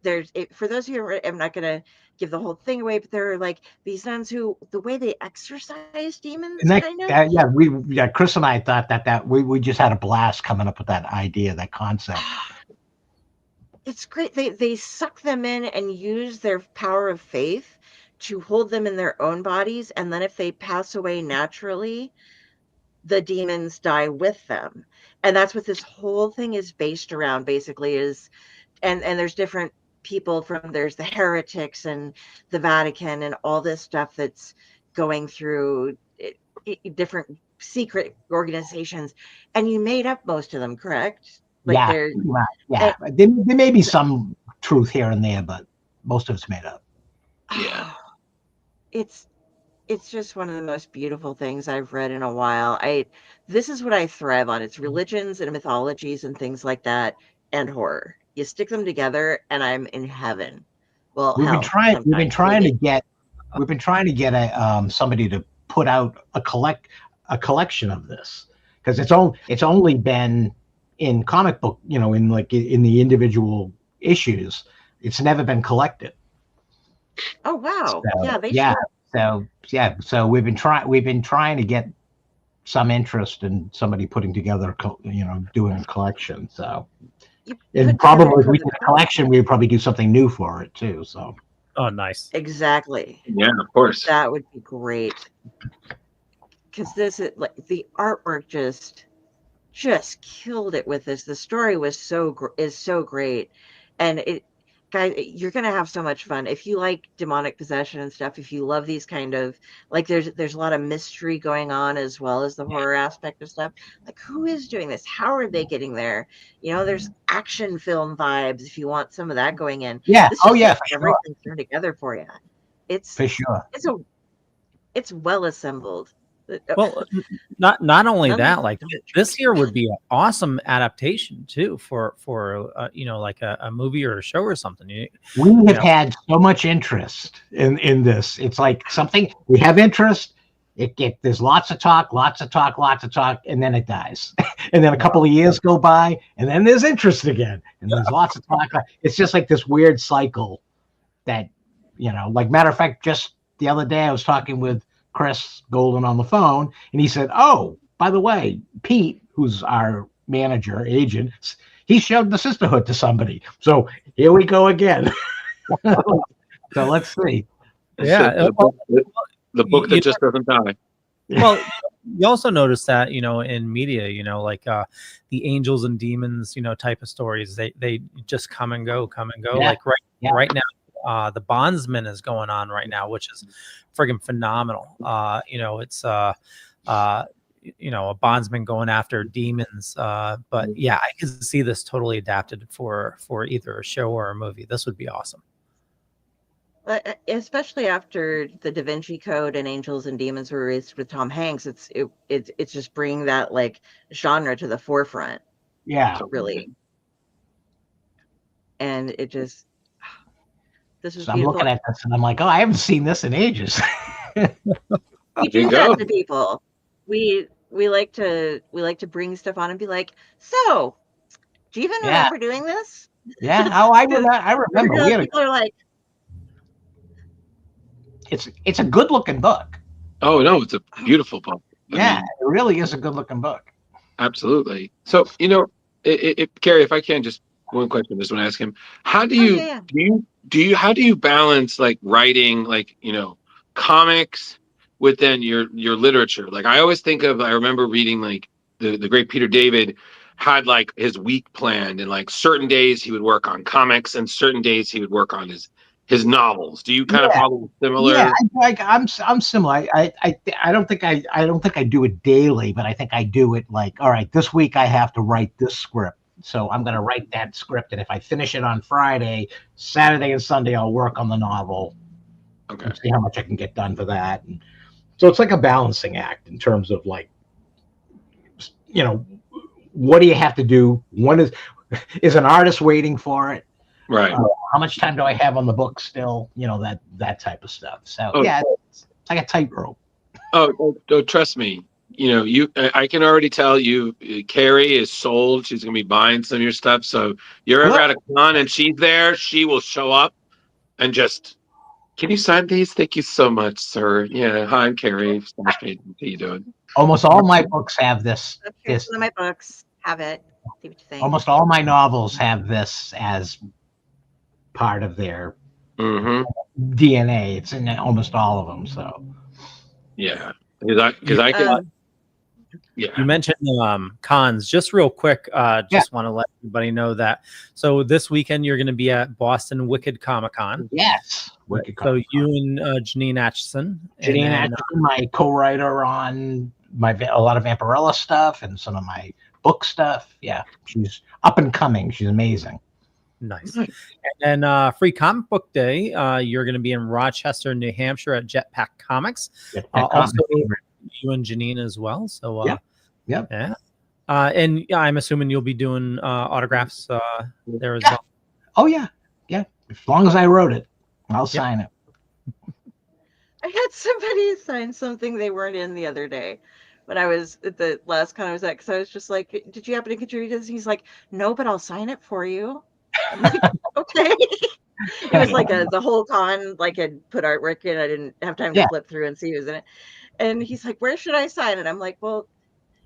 there's for those of you, I'm not gonna give the whole thing away, but there are like these nuns who the way they exorcise demons, kind of. Chris and I thought that we just had a blast coming up with that idea, that concept. It's great. They suck them in and use their power of faith to hold them in their own bodies, and then if they pass away naturally, the demons die with them. And that's what this whole thing is based around, basically, is and there's different people there's the heretics and the Vatican and all this stuff that's going through different secret organizations, and you made up most of them, correct? There may be some truth here and there, but most of it's made up. Yeah. It's just one of the most beautiful things I've read in a while. This is what I thrive on. It's religions and mythologies and things like that, and horror. You stick them together, and I'm in heaven. Well, we've been trying to get somebody to put out a collection of this, because it's only been in comic book, in the individual issues. It's never been collected. Oh wow! So we've been trying to get some interest in somebody putting together, doing a collection. So, and probably if we did a collection, we would probably do something new for it too. So. Oh, nice. Exactly. Yeah, of course. That would be great. Because this is like the artwork just killed it with this. The story was so great, and guys, you're gonna have so much fun if you like demonic possession and stuff. If you love these kind of there's a lot of mystery going on as well as the horror aspect of stuff. Like, who is doing this? How are they getting there? There's action film vibes if you want some of that going in. Yeah. Everything thrown together for you. It's for sure. It's well assembled. Well, not only that, like this here would be an awesome adaptation too for like a movie or a show or something. We have had so much interest in this. It's like something we have interest. There's lots of talk, and then it dies. And then a couple of years go by, and then there's interest again, and there's lots of talk. It's just like this weird cycle that, like, matter of fact, just the other day I was talking with Chris Golden on the phone, and he said, "Oh, by the way, Pete, who's our manager agent, he showed the Sisterhood to somebody." So here we go again. So let's see. Yeah. The book that just doesn't die. Well, you also notice that, in media, like the angels and demons, type of stories, they just come and go. Yeah. Like right now, the Bondsman is going on right now, which is friggin' phenomenal. It's a bondsman going after demons. But yeah, I can see this totally adapted for either a show or a movie. This would be awesome. Especially after the Da Vinci Code and Angels and Demons were released with Tom Hanks, it's just bringing that like genre to the forefront. Yeah, really. And it just, this is. So I'm looking at this and I'm like, oh, I haven't seen this in ages. We do that to people. We like to bring stuff on and be like, so, do you even remember doing this? Yeah. Oh, I remember. People are like, it's a good looking book. Oh no, it's a beautiful book. I mean, it really is a good looking book. Absolutely. So Carrie, if I can, just one question, just want to ask him: how do you how do you balance like writing like comics with then your literature? Like I remember reading like the great Peter David had like his week planned, and like certain days he would work on comics and certain days he would work on his novels. Do you kind of follow similar? Yeah, I'm similar. I don't think I do it daily, but I think I do it like, all right, this week I have to write this script. So I'm going to write that script, and if I finish it on Friday, Saturday and Sunday I'll work on the novel. Okay. And see how much I can get done for that. And so it's like a balancing act in terms of like, what do you have to do? When is an artist waiting for it? Right. How much time do I have on the book still? That type of stuff. So it's like a tightrope. Oh, trust me. I can already tell you, Carrie is sold. She's gonna be buying some of your stuff. So you're ever at a con and she's there, she will show up and just, can you sign these? Thank you so much, sir. Yeah. Hi, I'm Carrie. How you doing? Almost all my books have this. Some of my books have it. See what you think. Almost all my novels have this as part of their DNA. It's in almost all of them. So yeah, because I can. You mentioned cons. Just real quick, just want to let everybody know that. So this weekend you're going to be at Boston Wicked Comic Con. Yes. So you and Janine Atchison. My co-writer on a lot of Vampirella stuff and some of my book stuff. Yeah, she's up and coming. She's amazing. Nice. And then Free Comic Book Day, you're going to be in Rochester, New Hampshire at Jetpack Comics. Also, you and Janine as well. So yeah. And I'm assuming you'll be doing autographs there as well. Oh yeah. As long as I wrote it, I'll sign it. I had somebody sign something they weren't in the other day when I was at the last con I was at, because I was just like, did you happen to contribute this? He's like, no, but I'll sign it for you. I'm like, okay. It was like the whole con, like, had put artwork in. I didn't have time to flip through and see who's in it. And he's like, where should I sign it? I'm like, well,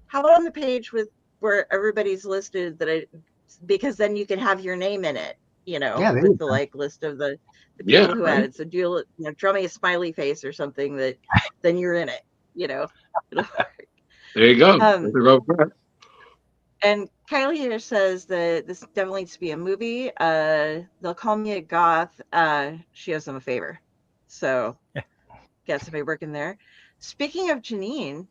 how about on the page where everybody's listed, because then you can have your name in it, with the like list of the people who added. So do draw me a smiley face or something that then you're in it, There you go. And Kylie here says that this definitely needs to be a movie. They'll call me a goth. She owes them a favor. So got somebody working there. Speaking of Janine,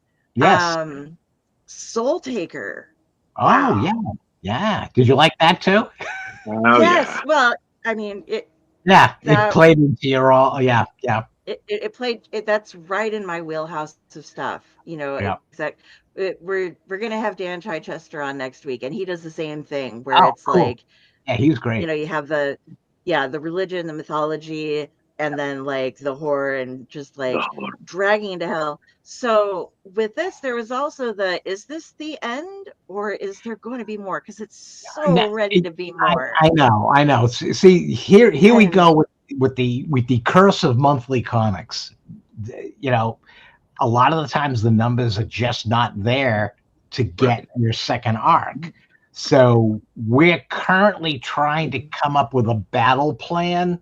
Soul Taker. Oh wow. Yeah. Did you like that too? Oh, yes. Yeah. Well, I mean it. Yeah, it played into your all. Yeah. It played. That's right in my wheelhouse of stuff. We're gonna have Dan Chichester on next week, and he does the same thing where it's cool. Like, he's great. You have the religion, the mythology, and then like the horror and just like Oh, dragging into hell. So with this, there was also is this the end or is there going to be more? Because it's so ready to be more. I know. See, here we And go with the curse of monthly comics. You know, a lot of the times the numbers are just not there to get your second arc. So we're currently trying to come up with a battle plan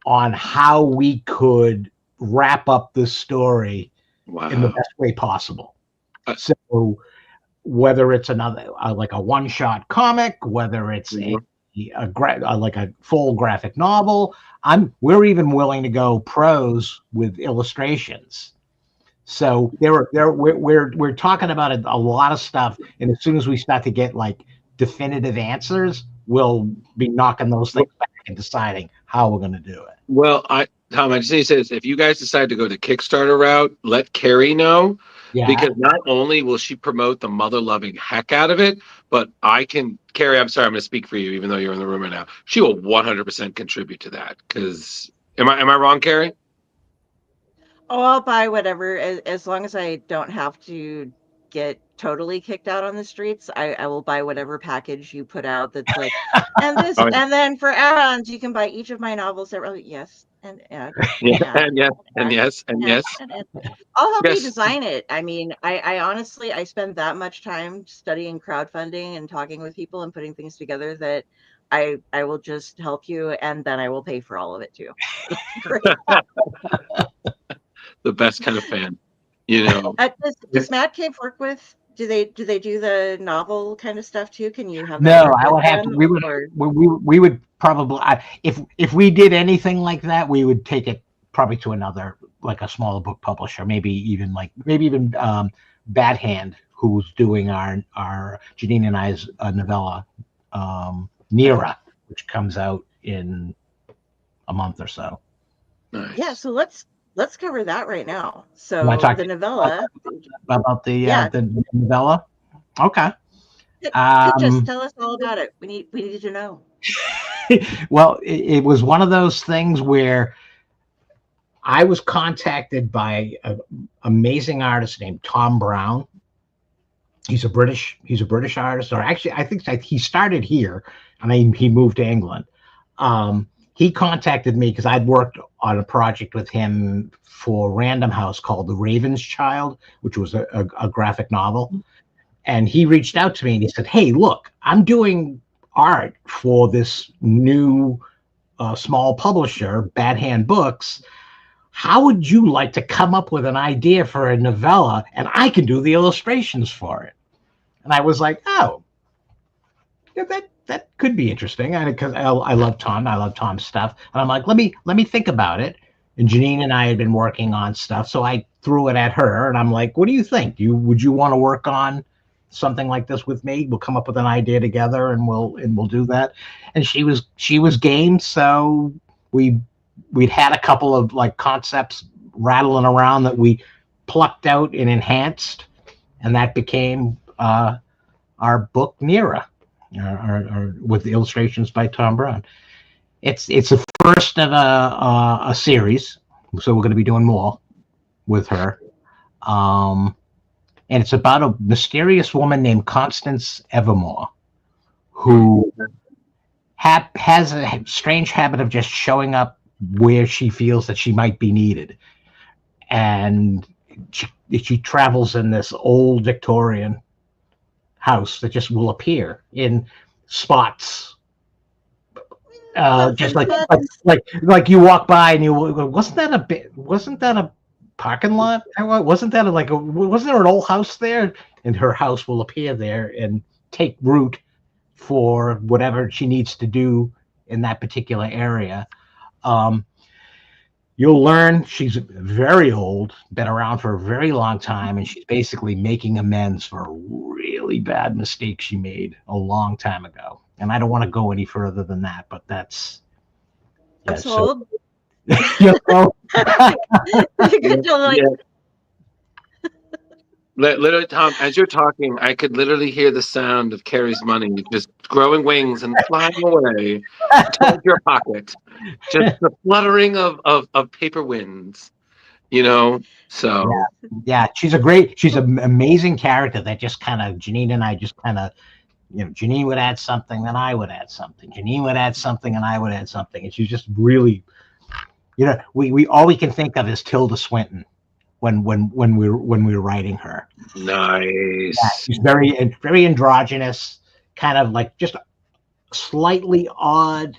on how we could wrap up this story in the best way possible. So whether it's another like a one-shot comic, whether it's like a full graphic novel, we're even willing to go prose with illustrations. So we're talking about a lot of stuff, and as soon as we start to get like definitive answers, we'll be knocking those things back and deciding how we're going to do it. Well, Tom, I just need to say this. If you guys decide to go the Kickstarter route, let Carrie know. Yeah. Because not only will she promote the mother-loving heck out of it, but Carrie, I'm sorry, I'm going to speak for you, even though you're in the room right now. She will 100% contribute to that. Because, am I wrong, Carrie? Oh, I'll buy whatever as long as I don't have to get totally kicked out on the streets. I will buy whatever package you put out that's like, and this, and then for add-ons, you can buy each of my novels separately. Yes, and add. And yes. I'll help you design it. I mean, I honestly, I spend that much time studying crowdfunding and talking with people and putting things together that I will just help you, and then I will pay for all of it too. Great. The best kind of fan, you know. Does Mad Cave work with? Do they do the novel kind of stuff too? Can you have? No, I would have to. We would probably if we did anything like that, we would take it probably to another, like a smaller book publisher, maybe even Bad Hand, who's doing our Janine and I's novella, Nira, which comes out in a month or so. Nice. Yeah, so let's cover that right now. So the novella about the novella. Okay. Just tell us all about it. We need to know. Well, it was one of those things where I was contacted by an amazing artist named Tom Brown. He's a British artist, or actually, I think he started here and he moved to England. He contacted me because I'd worked on a project with him for Random House called The Raven's Child, which was a graphic novel. And he reached out to me and he said, "Hey, look, I'm doing art for this new small publisher, Bad Hand Books. How would you like to come up with an idea for a novella and I can do the illustrations for it?" And I was like, "Oh, yeah, that could be interesting." Because I love Tom. I love Tom's stuff. And I'm like, let me think about it. And Janine and I had been working on stuff, so I threw it at her, and I'm like, "What do you think? Would you want to work on something like this with me? We'll come up with an idea together, and we'll do that." And she was game. So we'd had a couple of like concepts rattling around that we plucked out and enhanced, and that became our book Nira. Or with the illustrations by Tom Brown. It's the first of a series, so we're going to be doing more with her. And it's about a mysterious woman named Constance Evermore, who has a strange habit of just showing up where she feels that she might be needed. And she travels in this old Victorian house that just will appear in spots, just like you walk by and you go, wasn't that a parking lot? Wasn't there an old house there? And her house will appear there and take root for whatever she needs to do in that particular area. You'll learn she's very old, been around for a very long time, and she's basically making amends for a really bad mistake she made a long time ago. And I don't want to go any further than that, but that's... I'm sold. You know? Good to like... Literally, Tom, as you're talking, I could literally hear the sound of Carrie's money just growing wings and flying away towards your pocket. Just the fluttering of paper winds, you know? So, Yeah, she's an amazing character that just kind of, Janine and I just kind of, Janine would add something, then I would add something. Janine would add something, and I would add something. And she's just really, we all we can think of is Tilda Swinton when we were writing her. Yeah, nice. she's very androgynous, kind of like just slightly odd,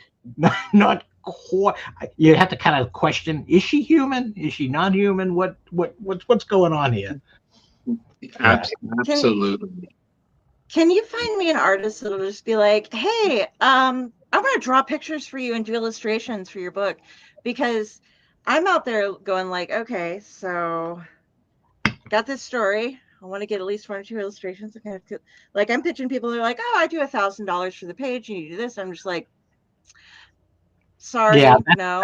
not quite. You have to kind of question: is she human? Is she not human? What's going on here? Yeah. Absolutely. Can you find me an artist that'll just be like, hey, I'm going to draw pictures for you and do illustrations for your book? Because I'm out there going like, okay, so got this story. I want to get at least 1 or 2 illustrations. Like I'm pitching people. They're like, oh, I do $1,000 for the page. And you do this. I'm just like, sorry, no.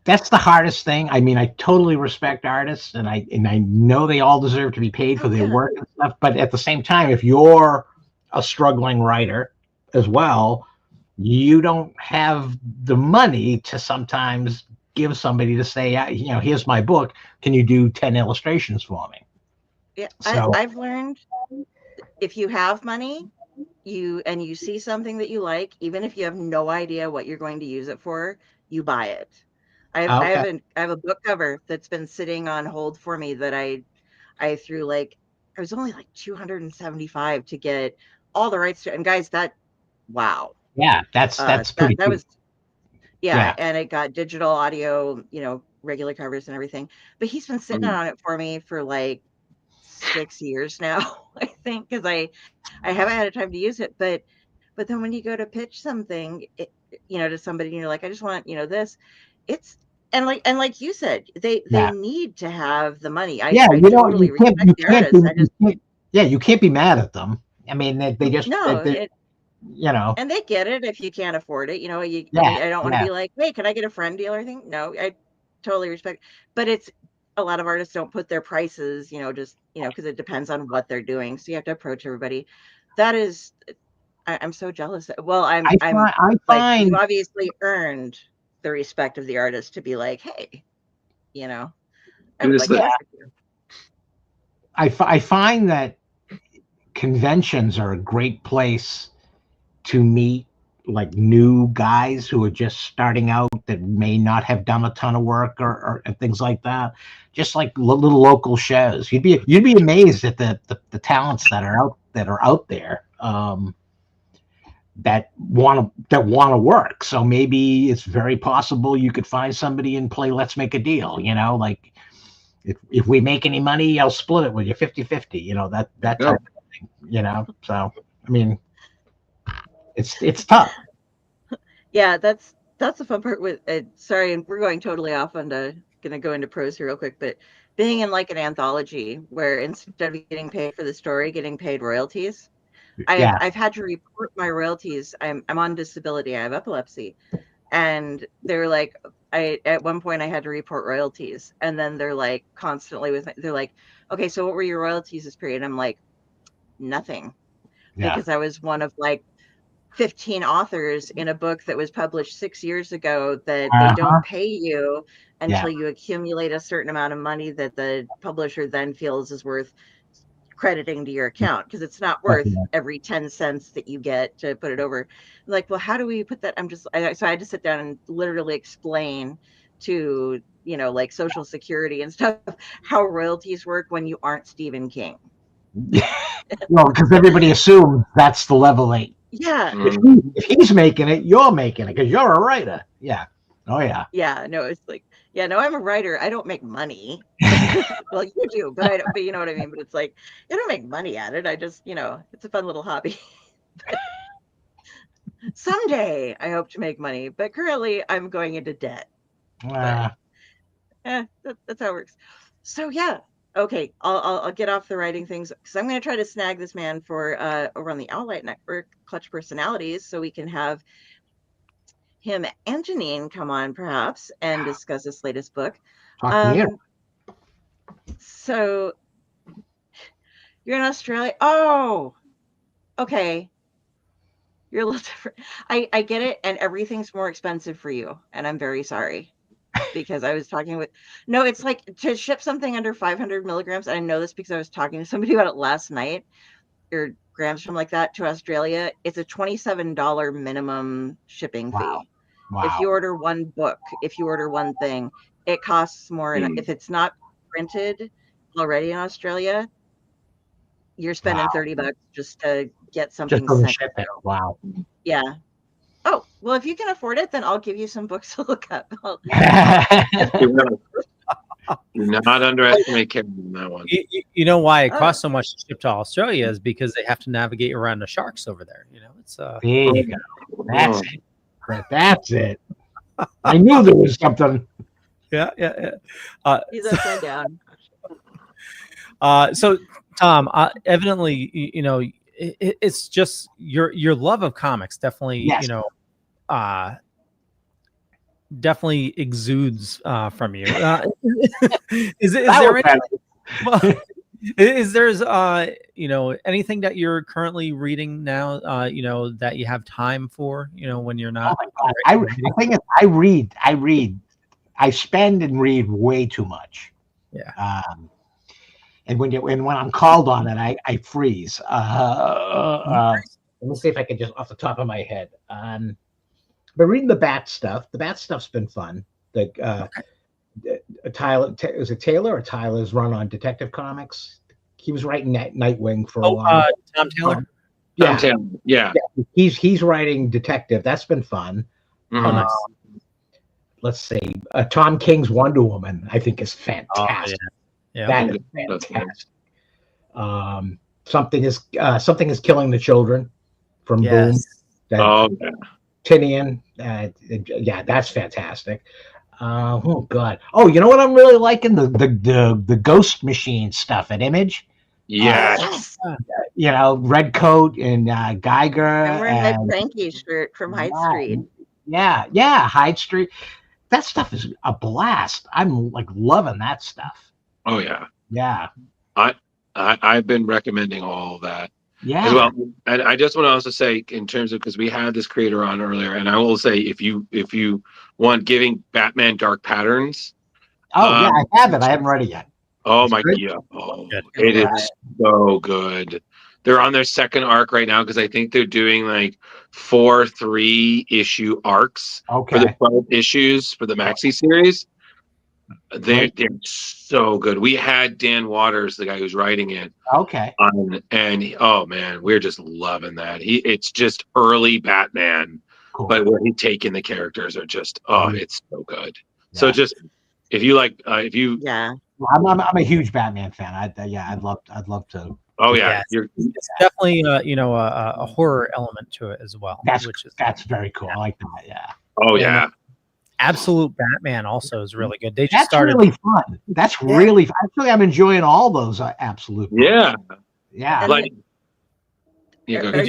That's the hardest thing. I mean, I totally respect artists, and I know they all deserve to be paid for their work and stuff. But at the same time, if you're a struggling writer as well, you don't have the money to sometimes give somebody to say, here's my book. Can you do 10 illustrations for me? Yeah, so, I've learned if you have money, you see something that you like, even if you have no idea what you're going to use it for, you buy it. I have a book cover that's been sitting on hold for me that I threw like, I was only like $275 to get all the rights to, and guys, wow. Yeah, that's pretty that was and it got digital audio, regular covers and everything. But he's been sitting on it for me for like 6 years now, I think, because I haven't had a time to use it. But then when you go to pitch something, to somebody, and you're like, I just want, this, it's and like you said, they need to have the money. I totally respect the artists. You can't be mad at them. I mean, they just and they get it if you can't afford it. I don't want to be like, hey, can I get a friend deal or anything? No, I totally respect. But it's a lot of artists don't put their prices, because it depends on what they're doing. So you have to approach everybody. That is, I'm so jealous. Well, I find you obviously earned the respect of the artist to be like, hey, I would like to work with you. I find that conventions are a great place to meet like new guys who are just starting out that may not have done a ton of work or things like that. Just like little local shows, you'd be amazed at the talents that are out there that want to work. So maybe it's very possible you could find somebody and play Let's Make a Deal. Like if we make any money, I'll split it with you 50-50. That type of thing. So I mean, it's tough. Yeah, that's the fun part with sorry, and we're going totally off on gonna go into prose here real quick, but being in like an anthology where instead of getting paid for the story, getting paid royalties. I've had to report my royalties. I'm on disability. I have epilepsy, and they're like, at one point I had to report royalties, and then they're like constantly with me. They're like, okay, so what were your royalties this period? I'm like, nothing, because I was one of like 15 authors in a book that was published 6 years ago that they don't pay you until you accumulate a certain amount of money that the publisher then feels is worth crediting to your account, because it's not worth every 10 cents that you get to put it over. Like, well, how do we put that? So I had to sit down and literally explain to, like Social Security and stuff, how royalties work when you aren't Stephen King. Because everybody assumes that's the level 8. Yeah. If he's making it, you're making it because you're a writer. Yeah. Oh yeah. Yeah. No, it's like, no, I'm a writer. I don't make money. Well, you do, but I don't. But you know what I mean. But it's like, I don't make money at it. I just, it's a fun little hobby. Someday I hope to make money, but currently I'm going into debt. That's how it works. So yeah. Okay, I'll get off the writing things, because I'm going to try to snag this man for over on the Owllight Network, Clutch Personalities, so we can have him and Janine come on perhaps and discuss this latest book. So You're in Australia. Oh, okay. You're a little different. I get it, and everything's more expensive for you, and I'm very sorry because I was talking with. No, it's like to ship something under 500 milligrams. And I know this because I was talking to somebody about it last night, or grams, something like that, to Australia. It's a $27 minimum shipping fee. If you Wow. order one book, if you order one thing, it costs more. And if it's not printed already in Australia, you're spending Wow. $30 just to get Just something for the sent. shipping. Wow. Yeah. Oh, well, if you can afford it, then I'll give you some books to look up. Do not underestimate Karen on that one. You know why it Oh. costs so much to ship to Australia is because they have to navigate around the sharks over there. You know, it's There you go. That's it. That's it. I knew there was something. yeah. He's upside down. So Tom, evidently, you know, it's just your love of comics definitely, Yes. you know, definitely exudes from you. Is there any, well, is there's you know, anything that you're currently reading now, you know, that you have time for, you know, when you're not? Oh my God. The thing is, I read. I spend and read way too much. Yeah. And when I'm called on it, I freeze. Let me see if I can just off the top of my head. But reading the Bat stuff. The Bat stuff's been fun. Tyler, is it Taylor or Tyler's run on Detective Comics? He was writing Nightwing for a while. Tom Taylor. Tom Taylor. Yeah. He's writing Detective. That's been fun. Mhm. Let's see. Tom King's Wonder Woman, I think, is fantastic. Yeah. That is fantastic. Something is killing the children from Boom. Oh, yeah. Tinian. Yeah, that's fantastic. Oh God. Oh, you know what I'm really liking? The Ghost Machine stuff at Image. Yes. You know, Red Coat and Geiger. I'm wearing my Frankie shirt from Hyde Street. Yeah, Hyde Street. That stuff is a blast. I'm like loving that stuff. Oh yeah. Yeah. I've been recommending all of that. Yeah. As well. And I just want to also say, in terms of, because we had this creator on earlier, and I will say, if you want Giving Batman Dark Patterns. Oh yeah, I have it. I haven't read it yet. Oh It's my good? God. Oh, it is so good. They're on their second arc right now because I think they're doing like 4 3-issue arcs for the 12 issues for the maxi series. They're so good. We had Dan Waters, the guy who's writing it, on, and oh man, we're just loving that. It's just early Batman, but where he's taking the characters are just it's so good. Yeah. So just if you like, I'm a huge Batman fan. I'd love to. Oh yeah, it's definitely you know, a horror element to it as well. That's very cool. I like that. Yeah. Oh yeah. Absolute Batman also is really good. They just That's started really fun. That's really fun. Actually, I'm enjoying all those Absolute. Yeah. Yeah. Like, I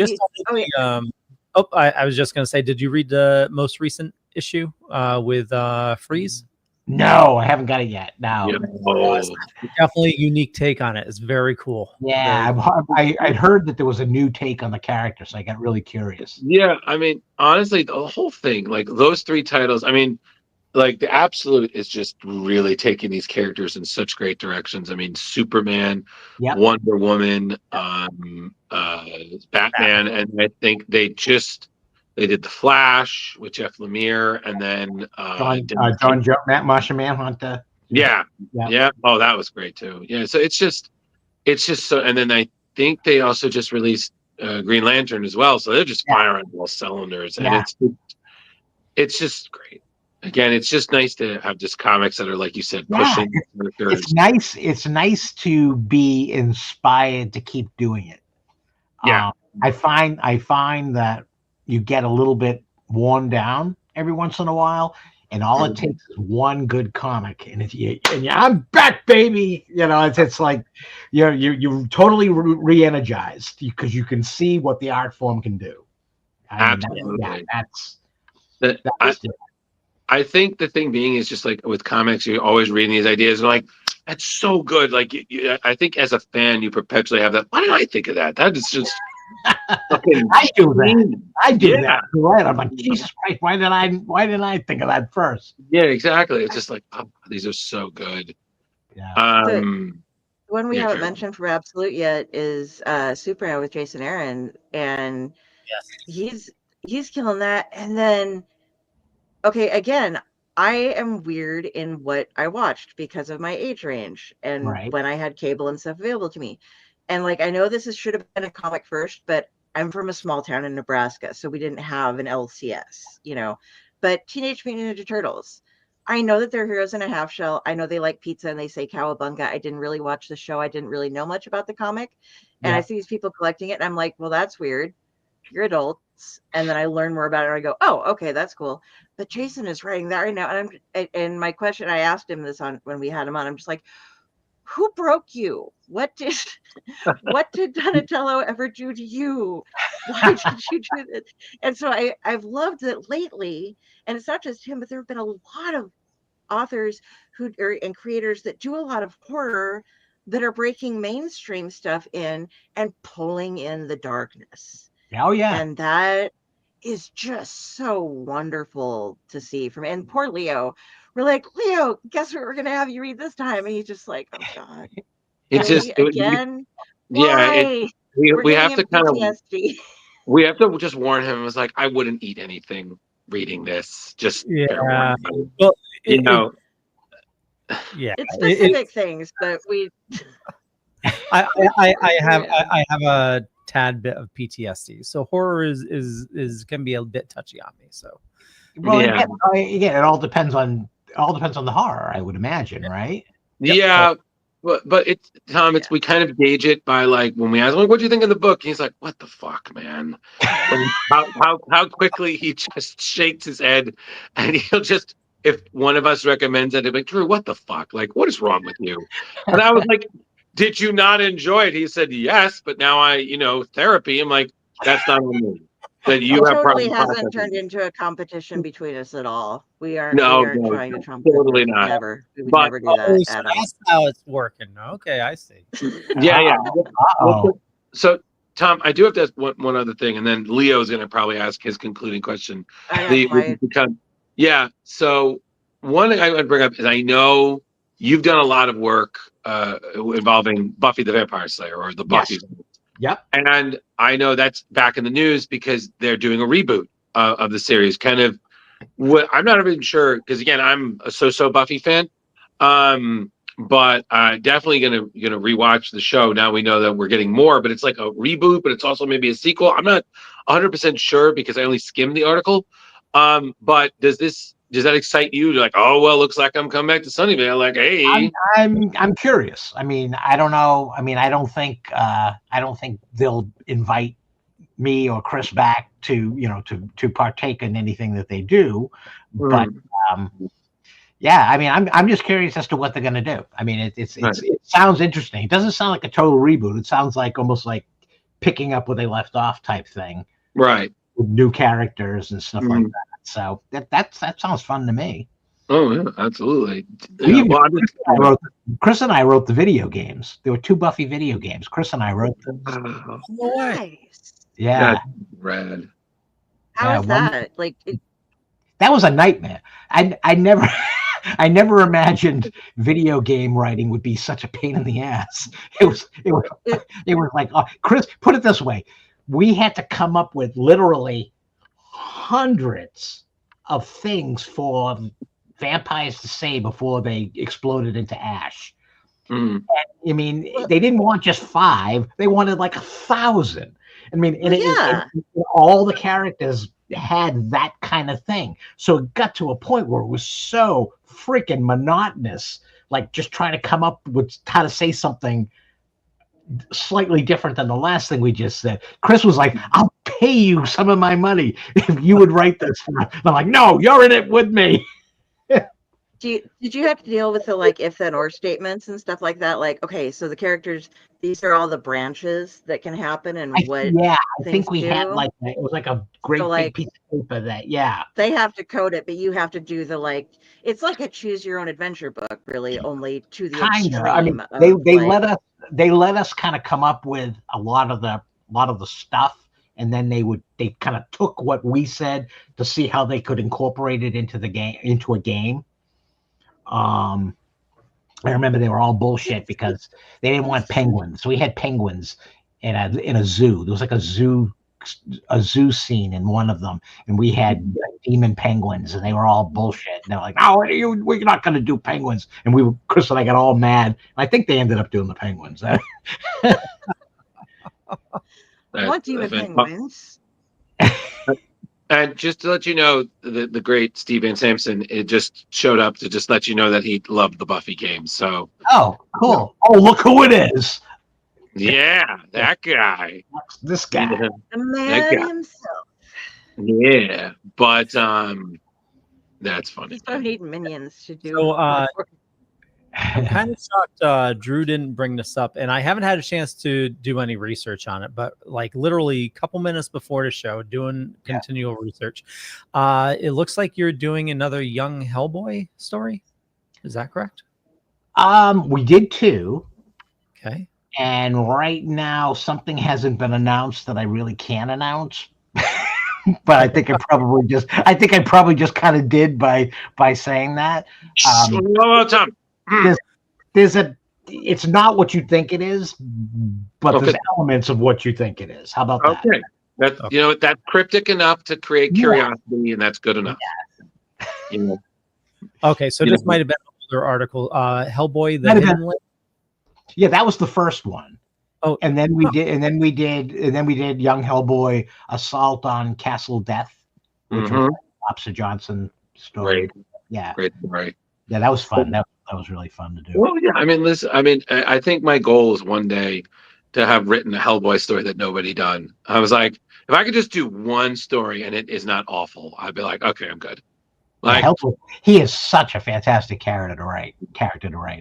was just going to say, did you read the most recent issue with Freeze? No, I haven't got it yet. No. Definitely a unique take on it. It's very cool. Yeah, I'd heard that there was a new take on the character, so I got really curious. Yeah, I mean, honestly, the whole thing, like those 3 titles, I mean, like the Absolute is just really taking these characters in such great directions. I mean, Superman, Wonder Woman, Batman, and I think they did the Flash with Jeff Lemire, and then Matt Martian Manhunter. Yeah. Oh, that was great too. Yeah, so it's just so. And then I think they also just released Green Lantern as well, so they're just firing all cylinders, and it's just great. Again, it's just nice to have just comics that are, like you said, pushing. It's nice. It's nice to be inspired to keep doing it. Yeah, I find that you get a little bit worn down every once in a while, and all it takes is one good comic, and I'm back, baby. You know, it's like you're totally re-energized because you can see what the art form can do. Absolutely. I think the thing being is just like with comics, you're always reading these ideas and like, That's so good. Like, I think as a fan, you perpetually have that. Why did I think of that? That is just fucking. I do that. I do Yeah. that. Right? I'm like, Jesus Christ, why didn't I think of that first? Yeah, exactly. It's just like, oh, these are so good. Yeah. One we Yeah, haven't sure. mentioned for Absolute yet is Superman with Jason Aaron, and Yes. he's killing that. And then, okay, again, I am weird in what I watched because of my age range and Right. when I had cable and stuff available to me. And like, I know should have been a comic first, but I'm from a small town in Nebraska, so we didn't have an LCS, you know. But Teenage Mutant Ninja Turtles, I know that they're heroes in a half shell. I know they like pizza and they say cowabunga. I didn't really watch the show. I didn't really know much about the comic. And I see these people collecting it, and I'm like, well, that's weird. You're adults. And then I learn more about it, and I go, oh, okay, that's cool. But Jason is writing that right now. And my question, I asked him this on when we had him on, I'm just like, who broke you? What did Donatello ever do to you? Why did you do this? And so I've loved it lately, and it's not just him, but there have been a lot of authors and creators that do a lot of horror that are breaking mainstream stuff in and pulling in the darkness. Oh yeah. And that is just so wonderful to see from. And poor Leo, we're like, Leo, guess what we're gonna have you read this time? And he's just like, oh God, It's really? just Again. yeah. We have to kind of PTSD. we have to just warn him. It was like, I wouldn't eat anything reading this. Just Yeah. Well, you know. Yeah, It's specific things, but we. I have a tad bit of PTSD, so horror is can be a bit touchy on me. So, Well, Yeah. again, it all depends on the horror, I would imagine, right? Yeah, but it's Tom. We kind of gauge it by like when we ask him, like, "What do you think of the book?" And he's like, "What the fuck, man?" And how quickly he just shakes his head, and he'll just, if one of us recommends it, he'll be like, "Drew, what the fuck? Like, what is wrong with you?" And I was like, "Did you not enjoy it?" He said, "Yes, but now therapy." I'm like, "That's not on me." That you It have totally problems hasn't processing. turned into a competition between us at all. We aren't No, trying to trump totally it. not. Never. We would But- never do that so at all. that's how it's working. Okay, I see. Yeah. Uh-oh. So, Tom, I do have to ask one other thing, and then Leo's going to probably ask his concluding question. I have So one thing I would bring up is I know you've done a lot of work involving Buffy the Vampire Slayer, or the Buffy. Yep. And I know that's back in the news because they're doing a reboot of the series. Kind of what I'm not even sure, because again, I'm a so Buffy fan. But definitely gonna rewatch the show. Now we know that we're getting more, but it's like a reboot, but it's also maybe a sequel. I'm not 100% sure because I only skimmed the article. But does that excite you? Like, oh well, looks like I'm coming back to Sunnyvale. Like, hey, I'm curious. I mean, I don't know. I mean, I don't think they'll invite me or Chris back to partake in anything that they do. But yeah, I mean, I'm just curious as to what they're going to do. I mean, it sounds interesting. It doesn't sound like a total reboot. It sounds like almost like picking up where they left off type thing. Right. With new characters and stuff like that. So that sounds fun to me. Oh yeah, absolutely. Yeah, Chris and I wrote the video games. There were 2 Buffy video games. Chris and I wrote them. Nice. Yeah. That's rad. How is that? That was a nightmare. I never I never imagined video game writing would be such a pain in the ass. It was like, Chris, put it this way. We had to come up with literally hundreds of things for vampires to say before they exploded into ash. And, I mean, they didn't want just 5; they wanted like 1,000. I mean, all the characters had that kind of thing. So it got to a point where it was so freaking monotonous, like just trying to come up with how to say something slightly different than the last thing we just said. Chris was like, I'll pay you some of my money if you would write this. And I'm like, no, you're in it with me. Did you have to deal with the like if then or statements and stuff like that? Like, okay, so the characters, these are all the branches that can happen and what I things think we had do. like it was like a So great like big piece of paper that they have to code it, but you have to do the like it's like a choose your own adventure book, really, only to the kind of. I mean, extreme of like they let us kind of come up with a lot of the stuff, and then they kind of took what we said to see how they could incorporate it into a game. I remember they were all bullshit because they didn't want penguins. So we had penguins in a zoo. There was like a zoo scene in one of them, and we had demon penguins, and they were all bullshit. And they're like, "No, we're not going to do penguins." And Chris and I got all mad. I think they ended up doing the penguins. I want demon penguins. And just to let you know, the great Steve Van Samson, it just showed up to just let you know that he loved the Buffy games. So, oh, cool! Oh, look who it is! Yeah, that guy. This guy, the man himself. Yeah, but that's funny. He's probably needing minions to do. So, I'm kind of shocked Drew didn't bring this up, and I haven't had a chance to do any research on it, but like literally a couple minutes before the show, doing continual research, it looks like you're doing another young Hellboy story. Is that correct? We did two. Okay. And right now, something hasn't been announced that I really can announce. But I think I probably just kind of did by saying that. Tom. It's not what you think it is, but there's elements of what you think it is. How about that? Okay. That's cryptic enough to create curiosity, and that's good enough. Yeah. Okay, so this might have been another article. Hellboy the Hidden Link. Yeah, that was the first one. Oh, and then we did Young Hellboy Assault on Castle Death, which was Lobster Johnson story. Great. Yeah, great story. Yeah, that was fun. That was really fun to do. Well, yeah, I mean, listen, I think my goal is one day to have written a Hellboy story that nobody done. I was like, if I could just do one story and it is not awful, I'd be like, okay, I'm good. Like, he is such a fantastic character to write.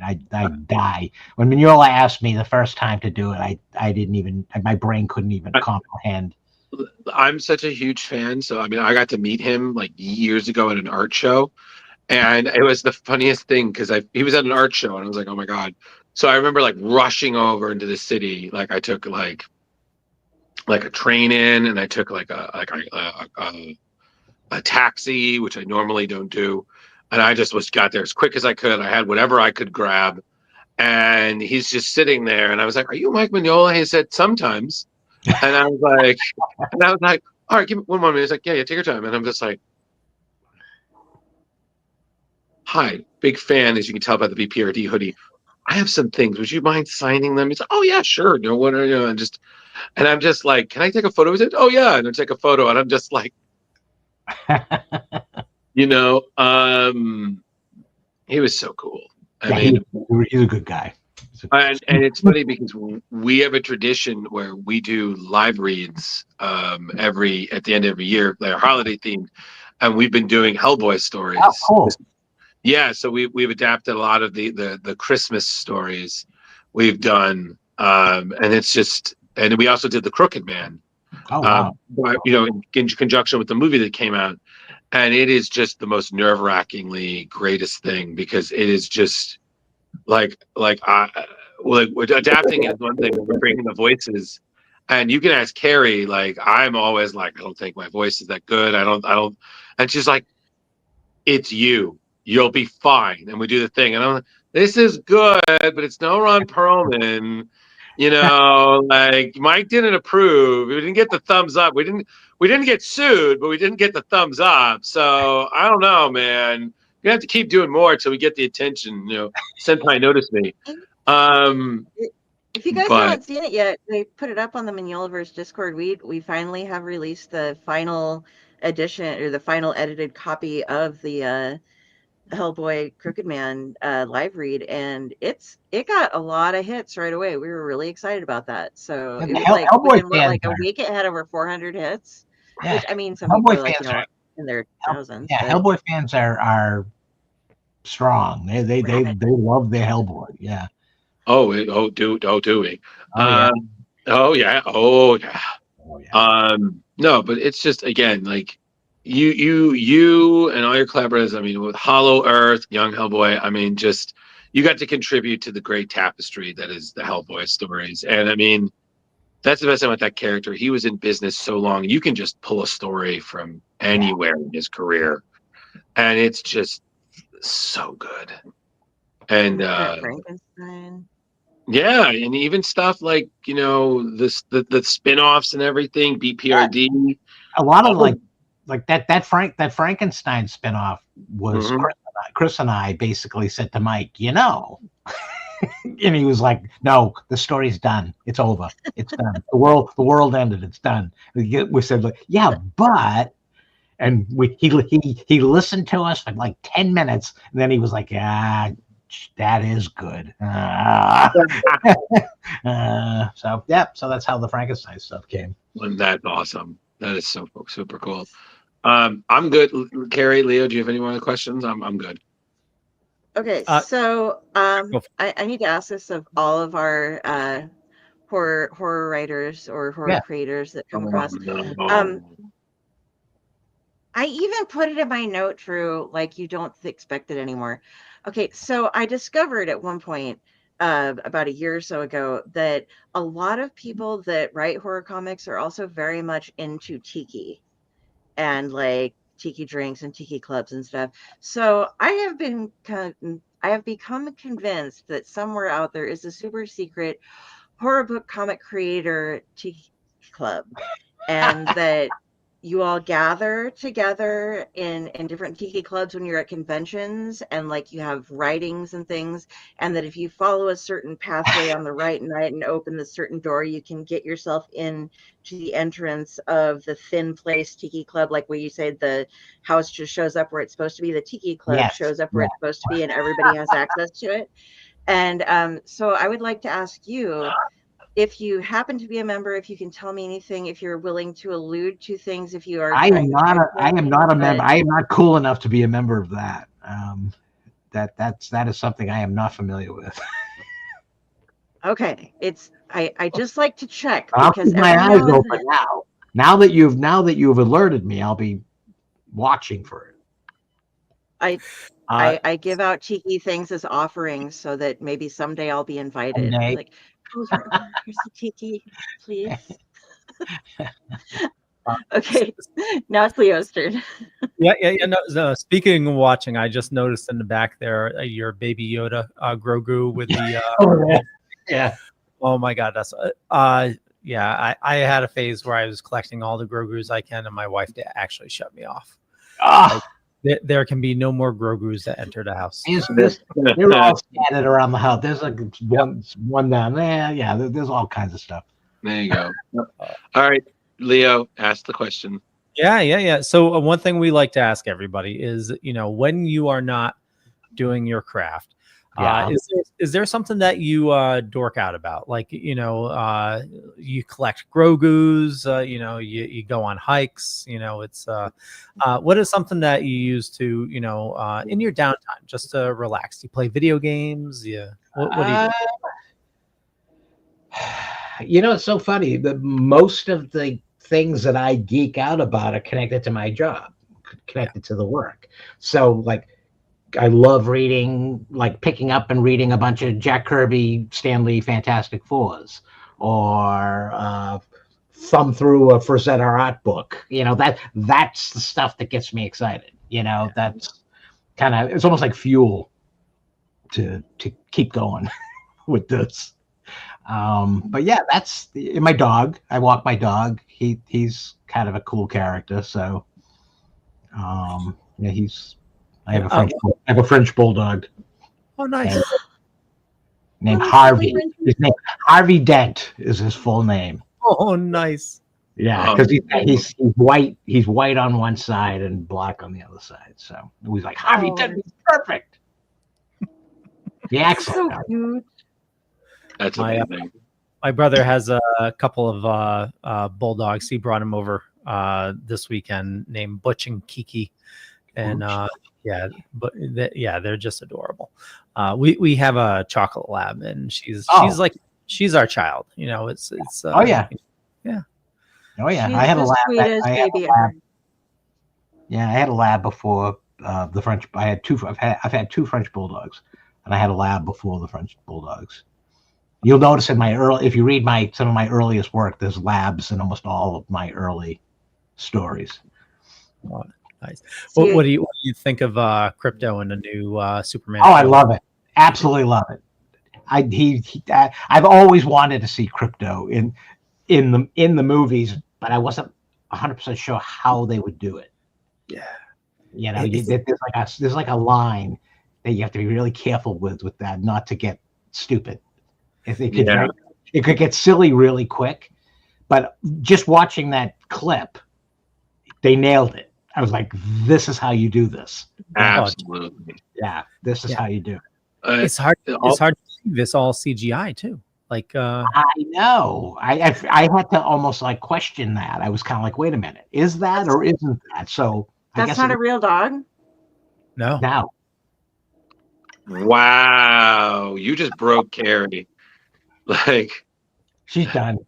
I die when Mignola asked me the first time to do it. I didn't even, my brain couldn't even comprehend. I'm such a huge fan, so I mean, I got to meet him like years ago at an art show, and it was the funniest thing because he was at an art show, and I was like, oh my god. So I remember like rushing over into the city. Like I took like a train in, and I took like a taxi, which I normally don't do. And I just got there as quick as I could. I had whatever I could grab. And he's just sitting there. And I was like, are you Mike Mignola? He said, sometimes. And I was like, all right, give me 1 moment. He's like, yeah, take your time. And I'm just like, hi, big fan, as you can tell by the BPRD hoodie. I have some things. Would you mind signing them? He's like, oh yeah, sure. No, what are you? And I'm just like, can I take a photo? He said, oh yeah. And I take a photo. And I'm just like, he was so cool. He's a good guy. And it's funny because we have a tradition where we do live reads at the end of every year. They're holiday themed, and we've been doing Hellboy stories. Oh, cool. Yeah, so we've adapted a lot of the Christmas stories we've done, and it's just, and we also did the Crooked Man. Oh, wow. In conjunction with the movie that came out, and it is just the most nerve-wrackingly greatest thing because it is just like adapting is one thing, we're bringing the voices, and you can ask Carrie. Like I'm always like, I don't think my voice is that good. I don't, and she's like, it's you. You'll be fine. And we do the thing, and I'm like, this is good, but it's no Ron Perlman. Like Mike didn't approve. We didn't get the thumbs up. We didn't get sued, but we didn't get the thumbs up. So I don't know, man. You have to keep doing more until we get the attention. Senpai noticed me. If you guys haven't seen it yet, they put it up on the Mignolaverse Discord. We finally have released the final edition or the final edited copy of the Hellboy Crooked Man live read, and it got a lot of hits right away. We were really excited about that. So it was like within like a week, it had over 400 hits. Yeah. Which I mean, some people are like in their thousands. Yeah, Hellboy fans are strong. They love their Hellboy. Yeah. Do we? Oh yeah. Oh yeah. Oh yeah. Oh yeah. No, but it's just again like you and all your collaborators. I mean, with Hollow Earth, Young Hellboy. I mean, just you got to contribute to the great tapestry that is the Hellboy stories. And I mean, that's the best thing with that character. He was in business so long. You can just pull a story from anywhere in his career, and it's just so good. And Frankenstein. yeah, and even stuff like the spin-offs and everything, BPRD. A lot of like that Frankenstein spinoff was Mhm. Chris and I basically said to Mike, and he was like, "No, the story's done. It's over. It's done. The world ended. It's done." We said, like, "Yeah, but," and he listened to us for like 10 minutes, and then he was like, "Ah, that is good." So that's how the Frankenstein stuff came. And that's awesome. That is so super cool. I'm good. Carrie, Leo, do you have any more questions? I'm good. Okay, so I need to ask this of all of our horror writers or horror creators that come across. I even put it in my note, Drew, like you don't expect it anymore. Okay, so I discovered at one point about a year or so ago that a lot of people that write horror comics are also very much into tiki and like tiki drinks and tiki clubs and stuff. So I have become convinced that somewhere out there is a super secret horror book comic creator tiki club, and that you all gather together in different tiki clubs when you're at conventions, and like you have writings and things, and that if you follow a certain pathway on the right night and open the certain door, you can get yourself in to the entrance of the thin place tiki club, like where you say the house just shows up where it's supposed to be, the tiki club shows up where it's supposed to be, and everybody has access to it. And so I would like to ask you, if you happen to be a member, if you can tell me anything, if you're willing to allude to things, if you are. I am not a member. I am not cool enough to be a member of that. That is something I am not familiar with. Okay, I just like to check I'll because keep my eyes open now. Now that you've alerted me, I'll be watching for it. I give out tiki things as offerings so that maybe someday I'll be invited. Like, oh, here's the tiki, please. Okay, now it's Leo's turn. Yeah. No, speaking of watching, I just noticed in the back there your Baby Yoda Grogu with the. Yeah. Oh my God, that's yeah. I had a phase where I was collecting all the Grogus I can, and my wife actually shut me off. There can be no more Grogus that enter the house. They're all scattered around the house. There's like one down there. Yeah, there's all kinds of stuff. There you go. All right, Leo, ask the question. Yeah. So one thing we like to ask everybody is, when you are not doing your craft, is there something that you dork out about? Like, you collect Grogus, you go on hikes, it's what is something that you use to, in your downtime, just to relax? You play video games? What do you do? It's so funny that most of the things that I geek out about are connected to my job, connected to the work. So like, I love reading, like picking up and reading a bunch of Jack Kirby, Stan Lee Fantastic Fours, or thumb through a Frazetta art book. That's the stuff that gets me excited. That's kind of, it's almost like fuel to keep going with this. But yeah, that's my dog. I walk my dog. He's kind of a cool character. So yeah, I have a French bulldog. Oh, nice. Named Harvey. His name Harvey Dent is his full name. Oh, nice. Yeah, because he's white. He's white on one side and black on the other side. So he's like, Harvey Dent is perfect. The accent. So cute. That's amazing. My brother has a couple of bulldogs. He brought him over this weekend, named Butch and Kiki. And they're just adorable. We have a chocolate lab, and she's our child. It's Oh yeah. Yeah. Oh yeah. She's I had a the lab. sweetest I had baby a lab. ever. Yeah, I had a lab before the French. I had two. I've had two French bulldogs, and I had a lab before the French bulldogs. You'll notice in my if you read some of my earliest work, there's labs in almost all of my early stories. Oh, nice. What do you think of Crypto and the new Superman? Oh, I love it. Absolutely love it. I've always wanted to see Crypto in the movies, but I wasn't 100% sure how they would do it. Yeah. There's like a line that you have to be really careful with that, not to get stupid. If it could get silly really quick, but just watching that clip, they nailed it. I was like, "This is how you do this." Absolutely. Yeah, this is how you do it. It's hard. It's hard to see this all CGI too. I know. I had to almost like question that. I was kind of like, "Wait a minute, is that or isn't that?" So that's not a real dog. No. Wow, you just broke Carrie. She's done.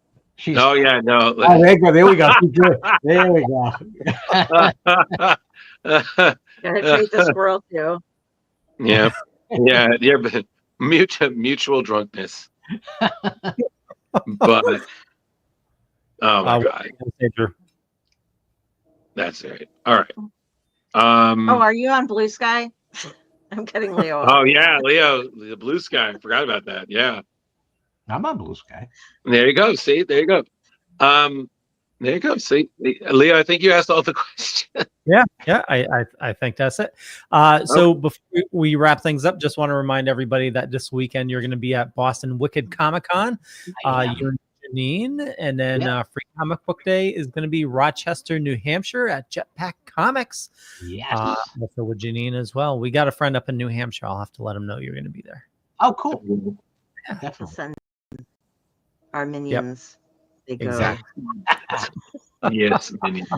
Oh yeah, no. Oh, there we go. She's good. There we go. Gotta treat the squirrel too. Yeah, but mutual drunkenness. But oh my god, that's right. All right. Are you on Blue Sky? I'm getting Leo. Oh yeah, Leo, the Blue Sky. I forgot about that. Yeah. I'm on Blue Sky. There you go. See, there you go. There you go. See, Leo, I think you asked all the questions. Yeah, I think that's it. So before we wrap things up, just want to remind everybody that this weekend you're going to be at Boston Wicked Comic Con. You're Janine, and then Free Comic Book Day is going to be Rochester, New Hampshire at Jetpack Comics. Yes. Also with Janine as well. We got a friend up in New Hampshire. I'll have to let him know you're going to be there. Oh, cool. Yeah, definitely. Our minions. They go. Exactly. Yes, minions.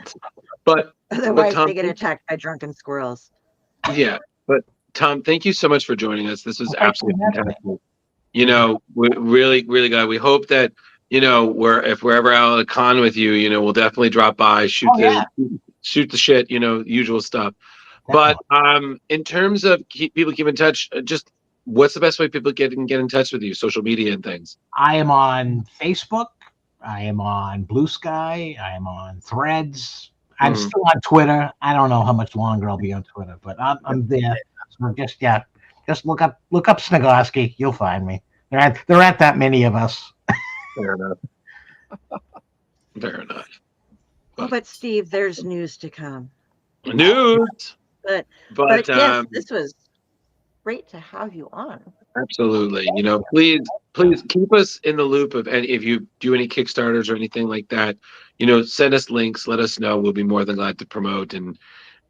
But otherwise, Tom, they get attacked by drunken squirrels. Yeah, but Tom, thank you so much for joining us. This was absolutely fantastic. We're really, really glad. We hope that if we're ever out at a con with you, we'll definitely drop by, shoot the shit, usual stuff. Definitely. But in terms of people keep in touch, just what's the best way people can get in touch with you, social media and things? I am on Facebook. I am on Blue Sky. I am on Threads. I'm still on Twitter. I don't know how much longer I'll be on Twitter, but I'm there. So just look up Sniegoski. You'll find me. There aren't that many of us. Fair enough. Fair enough. But Steve, there's news to come. News. But yes, this was great to have you on. Absolutely. Please keep us in the loop of if you do any Kickstarters or anything like that. Send us links. Let us know. We'll be more than glad to promote and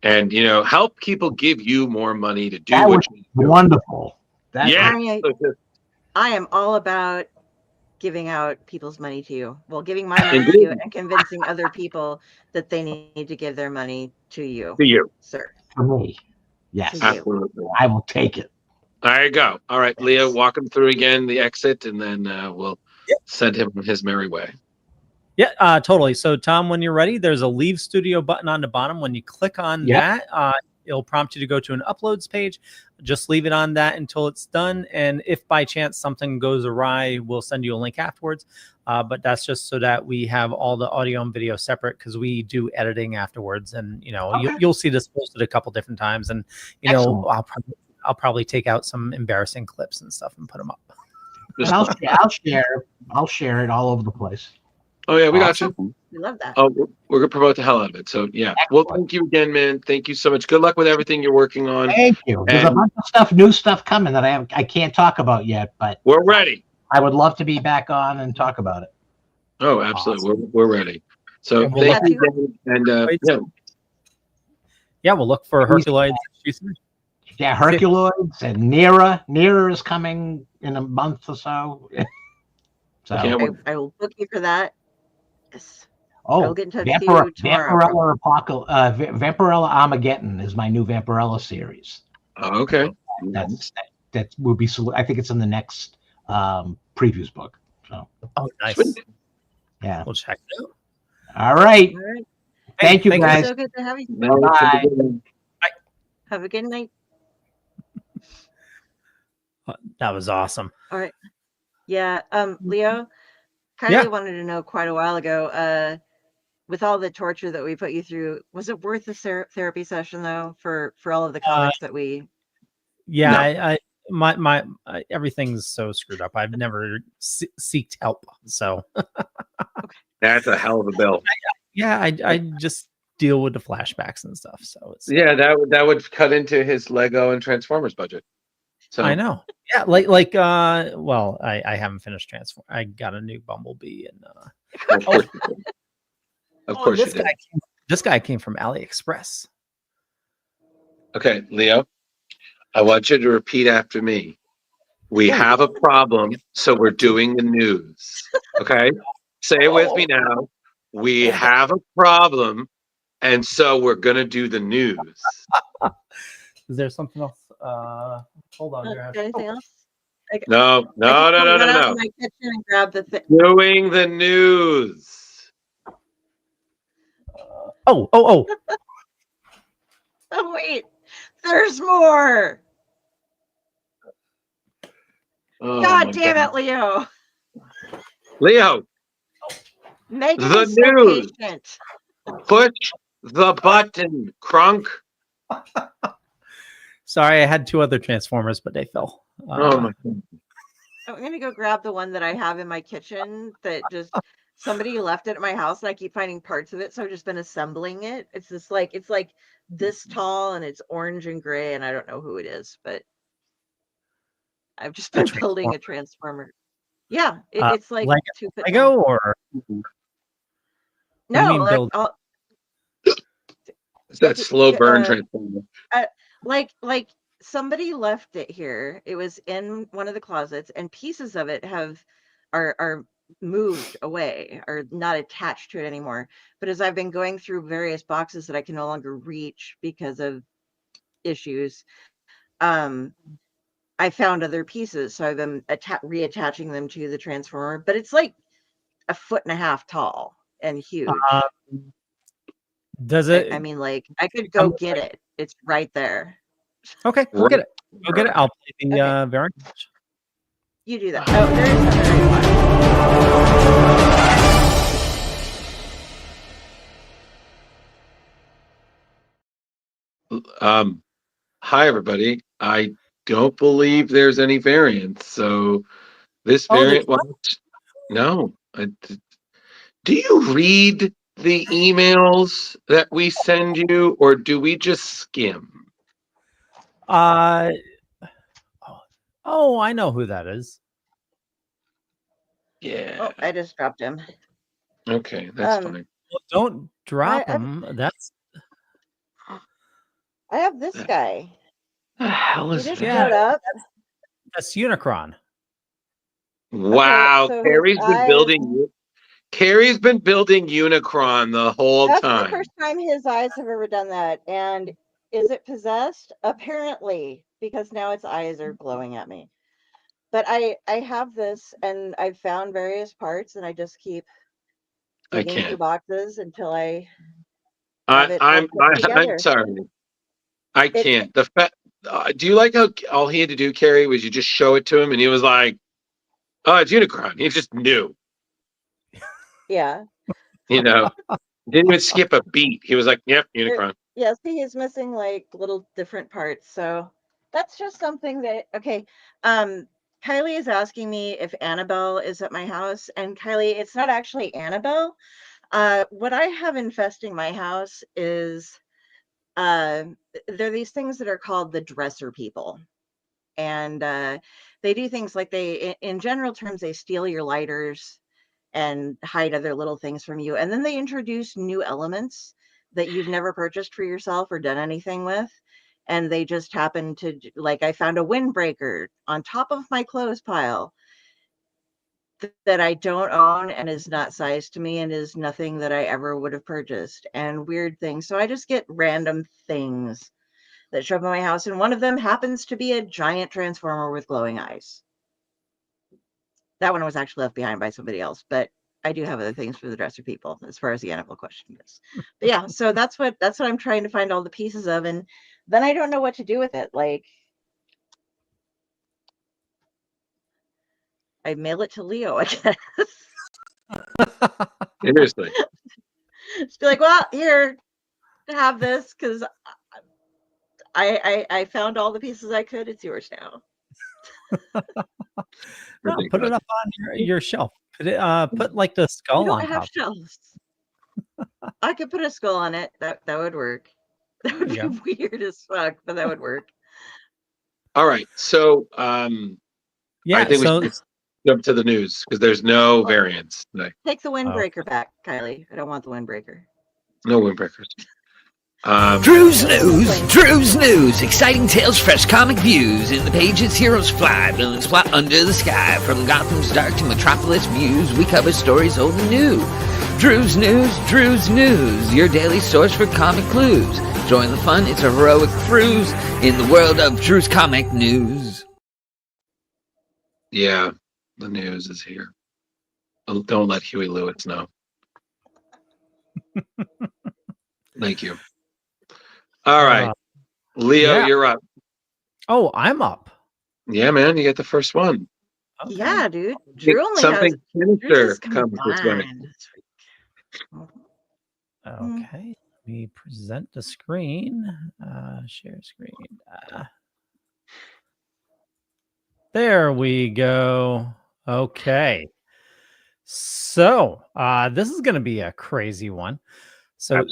help people give you more money to do what you do. Wonderful. I am all about giving out people's money to you. Well, giving my money to you and convincing other people that they need to give their money to you. To you, sir. For me. Yes. Absolutely. I will take it. There you go. All right, Leo, walk him through again the exit, and then we'll send him on his merry way. Yeah, totally. So, Tom, when you're ready, there's a Leave Studio button on the bottom. When you click on that, it'll prompt you to go to an Uploads page. Just leave it on that until it's done. And if by chance something goes awry, we'll send you a link afterwards. But that's just so that we have all the audio and video separate, because we do editing afterwards. And, you'll see this posted a couple different times. And, I'll probably take out some embarrassing clips and stuff and put them up. And I'll share it all over the place. Oh yeah, we got you. We love that. Oh, we're gonna promote the hell out of it. So yeah. Excellent. Well, thank you again, man. Thank you so much. Good luck with everything you're working on. Thank you. There's a bunch of new stuff coming that I can't talk about yet, but we're ready. I would love to be back on and talk about it. Oh, absolutely. Awesome. We're ready. So thank you again. And we'll look for Herculoids. Yeah, Herculoids and Nera. Nera is coming in a month or so. I will book you for that. Yes. I'll get in touch with you tomorrow. Vampirella Armageddon is my new Vampirella series. Oh, okay. That would be. I think it's in the next previews book. So. Oh, nice. Sweet. Yeah. We'll check it out. All right. All right. Thank you, thank guys. So good to have you. Bye. Have a good night. That was awesome. All right. Yeah. Leo, Kylie wanted to know quite a while ago, with all the torture that we put you through, was it worth the therapy session though, for all of the comics that we? Yeah, no. my everything's so screwed up. I've never seeked help. So Okay. That's a hell of a bill. yeah, I just deal with the flashbacks and stuff. So it's that would cut into his Lego and Transformers budget. So I know. Yeah, well, I haven't finished Transform. I got a new Bumblebee and of course this guy came from AliExpress. Okay, Leo, I want you to repeat after me. We have a problem, so we're doing the news. Okay? Say it with me now. We have a problem, and so we're going to do the news. Is there something else? Hold on. Anything else? No. My kitchen and grab the thing. Doing the news. Oh. Oh wait, there's more. Oh, God damn it, Leo. Leo, Megan the is so news. patient. Push the button, Crunk. Sorry, I had 2 other Transformers, but they fell. Oh my God. I'm gonna go grab the one that I have in my kitchen that just somebody left it at my house, and I keep finding parts of it, so I've just been assembling it. It's like this tall, and it's orange and gray, and I don't know who it is, but I've just been building a transformer. Yeah, it's like Lego, 2 foot Lego tall. or No, mean build? It's that slow burn transformer. Like somebody left it here. It was in one of the closets, and pieces of it are moved away, or not attached to it anymore. But as I've been going through various boxes that I can no longer reach because of issues, I found other pieces, so I've been reattaching them to the transformer. But it's like 1.5 feet tall and huge. Does it? I mean, like, I could go get it. It's right there. Okay, go get it. Go get it. I'll play the variant. You do that. Oh, there is something. Hi, everybody. I don't believe there's any variants. So this variant, no. Do you read the emails that we send you, or do we just skim? Oh, I know who that is. Yeah. Oh, I just dropped him. Okay, that's fine. Well, don't drop him. I have this guy. The hell is He just that? showed up. That's Unicron. Wow, Okay, so Carrie's been building Unicron the whole that's time. the first time his eyes have ever done that. And is it possessed? Apparently, because now its eyes are glowing at me. But I have this, and I've found various parts, and I just keep digging through boxes until I have it all put together. I'm sorry. I can't. Do you like how all he had to do, Carrie, was you just show it to him, and he was like, "Oh, it's Unicron." He just knew. Yeah. You know, didn't even skip a beat. He was like, "Yep, Unicron." Yeah, see, he's missing like little different parts. So that's just something that, okay. Kylie is asking me if Annabelle is at my house, and Kylie, it's not actually Annabelle. What I have infesting my house is there are these things that are called the dresser people. And they do things like in general terms, they steal your lighters and hide other little things from you. And then they introduce new elements that you've never purchased for yourself or done anything with. And they just happen to, like, I found a windbreaker on top of my clothes pile. that I don't own and is not sized to me and is nothing that I ever would have purchased, and weird things. So I just get random things that show up in my house, and one of them happens to be a giant transformer with glowing eyes. That one was actually left behind by somebody else, but I do have other things for the dresser people as far as the Annabelle question goes. But yeah, so that's what I'm trying to find all the pieces of, and then I don't know what to do with it. Like, I mail it to Leo, I guess. Seriously. Just be like, well, here, have this, because I found all the pieces I could. It's yours now. No, put it up on your shelf. Put like the We skull don't on have top. shelves. I could put a skull on it. That would work. That would There be weird as fuck, but that would work. All right. So Yeah, I think so we should jump to the news because there's no variants today. Take the windbreaker back, Kylie. I don't want the windbreaker. No windbreakers. Drew's News. Exciting tales, fresh comic views. In the pages, heroes fly, villains plot under the sky. From Gotham's dark to Metropolis views, we cover stories old and new. Drew's News. Your daily source for comic clues. Join the fun, it's a heroic cruise in the world of Drew's Comic News. Yeah, the news is here. Don't let Huey Lewis know. Thank you. All right. Leo, yeah. you're up. Oh, I'm up. Yeah, man, you get the first one. Okay. Yeah, dude. Drew only Something has sinister Drew's comes this way. combined this week. Okay. Let me present the screen. Share screen. There we go. Okay. So this is going to be a crazy one. So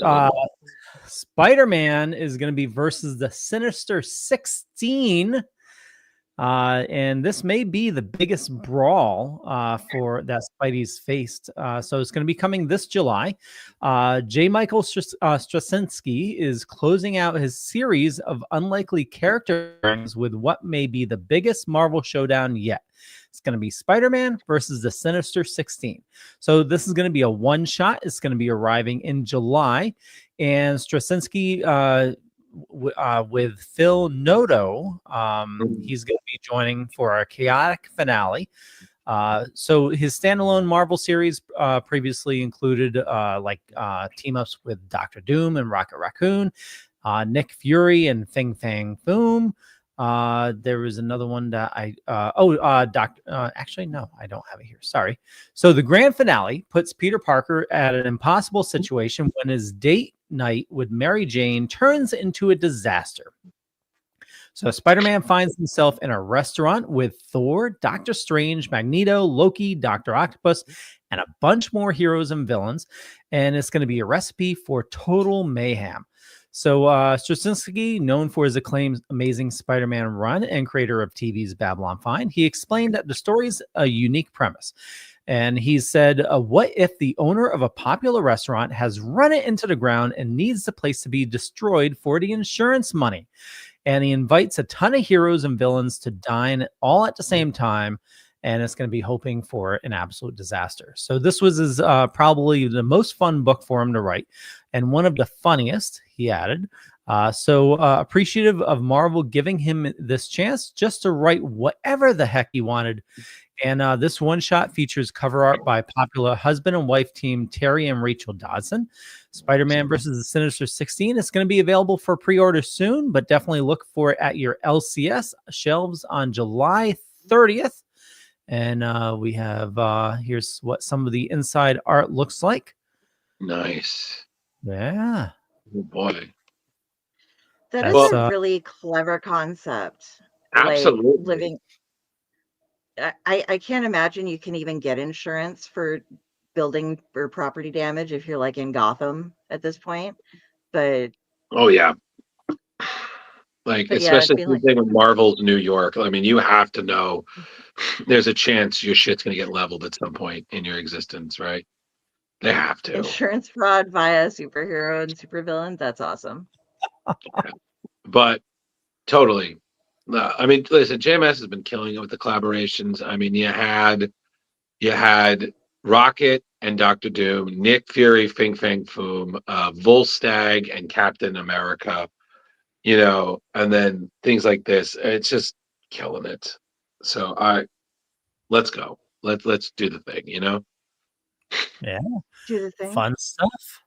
Spider-Man is going to be versus the Sinister 16. And this may be the biggest brawl for that Spidey's faced. So it's going to be coming this July. J. Michael Straczynski is closing out his series of unlikely characters with what may be the biggest Marvel showdown yet. It's going to be Spider-Man versus the Sinister 16. So this is going to be a one-shot. It's going to be arriving in July. And Straczynski with Phil Noto, he's going to be joining for our chaotic finale. So his standalone Marvel series previously included team-ups with Doctor Doom and Rocket Raccoon, Nick Fury and Fing Fang Foom. There was another one that actually, no, I don't have it here. Sorry. So the grand finale puts Peter Parker at an impossible situation when his date night with Mary Jane turns into a disaster. So Spider-Man finds himself in a restaurant with Thor, Doctor Strange, Magneto, Loki, Dr. Octopus, and a bunch more heroes and villains. And it's going to be a recipe for total mayhem. So Straczynski, known for his acclaimed Amazing Spider-Man run and creator of TV's Babylon 5, he explained that the story's a unique premise. And he said, what if the owner of a popular restaurant has run it into the ground and needs the place to be destroyed for the insurance money? And he invites a ton of heroes and villains to dine all at the same time. And it's going to be hoping for an absolute disaster. So this was his, probably the most fun book for him to write. And one of the funniest, he added. Appreciative of Marvel giving him this chance just to write whatever the heck he wanted. And this one shot features cover art by popular husband and wife team Terry and Rachel Dodson. Spider-Man versus the Sinister 16. It's going to be available for pre-order soon, but definitely look for it at your LCS shelves on July 30th. And we have here's what some of the inside art looks like. Nice. Yeah. Oh boy. That is a really clever concept. Absolutely. Like living. I can't imagine you can even get insurance for building or property damage if you're like in Gotham at this point. But oh yeah. Especially with Marvel's New York. I mean, you have to know there's a chance your shit's gonna get leveled at some point in your existence, right? They have to. Insurance fraud via superhero and supervillain. That's awesome. Yeah. But totally. I mean, listen, JMS has been killing it with the collaborations. I mean, you had You had Rocket and Doctor Doom, Nick Fury, Fing Fang Foom, Volstagg and Captain America, and then things like this. It's just killing it. So let's go. Let's do the thing, Yeah. Do the thing. Fun stuff.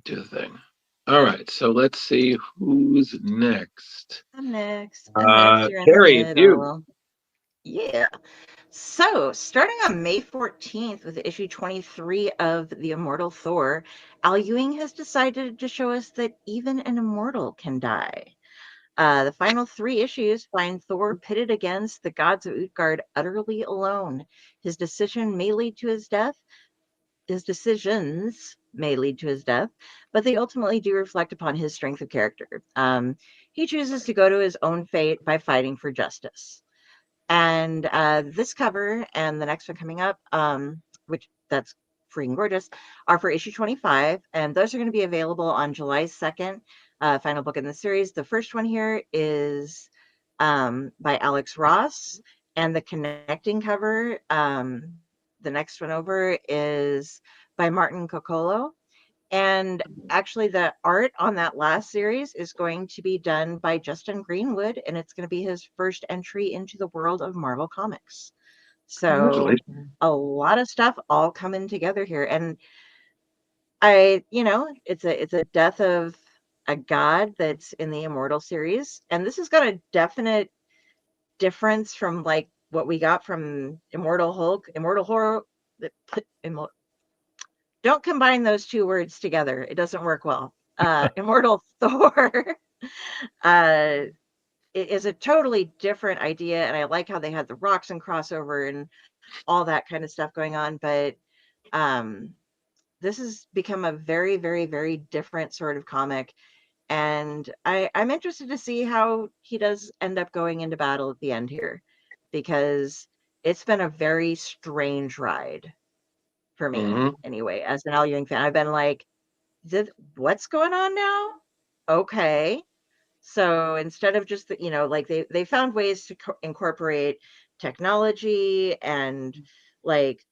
Do the thing. All right, so let's see who's next. I'm next. I'm next. You're in the Carrie, it's you. middle. Yeah. So, starting on May 14th with issue 23 of The Immortal Thor, Al Ewing has decided to show us that even an immortal can die. The final 3 issues find Thor pitted against the gods of Utgard utterly alone. His decision may lead to his death. His decisions may lead to his death, but they ultimately do reflect upon his strength of character. He chooses to go to his own fate by fighting for justice. And this cover and the next one coming up, which that's freaking gorgeous, are for issue 25. And those are going to be available on July 2nd, final book in the series. The first one here is by Alex Ross. And the connecting cover, the next one over, is by Martin Coccolo. And actually, the art on that last series is going to be done by Justin Greenwood, and it's going to be his first entry into the world of Marvel Comics. So a lot of stuff all coming together here. And it's a death of a god that's in the Immortal series. And this has got a definite difference from like what we got from Immortal Hulk, Immortal Horror. Don't combine those two words together. It doesn't work well. Immortal Thor it is a totally different idea. And I like how they had the rocks and crossover and all that kind of stuff going on. But this has become a very, very, very different sort of comic. And I'm interested to see how he does end up going into battle at the end here, because it's been a very strange ride for me anyway, as an Al Ewing fan. I've been like, what's going on now? Okay. So instead of just, like they found ways to incorporate technology and like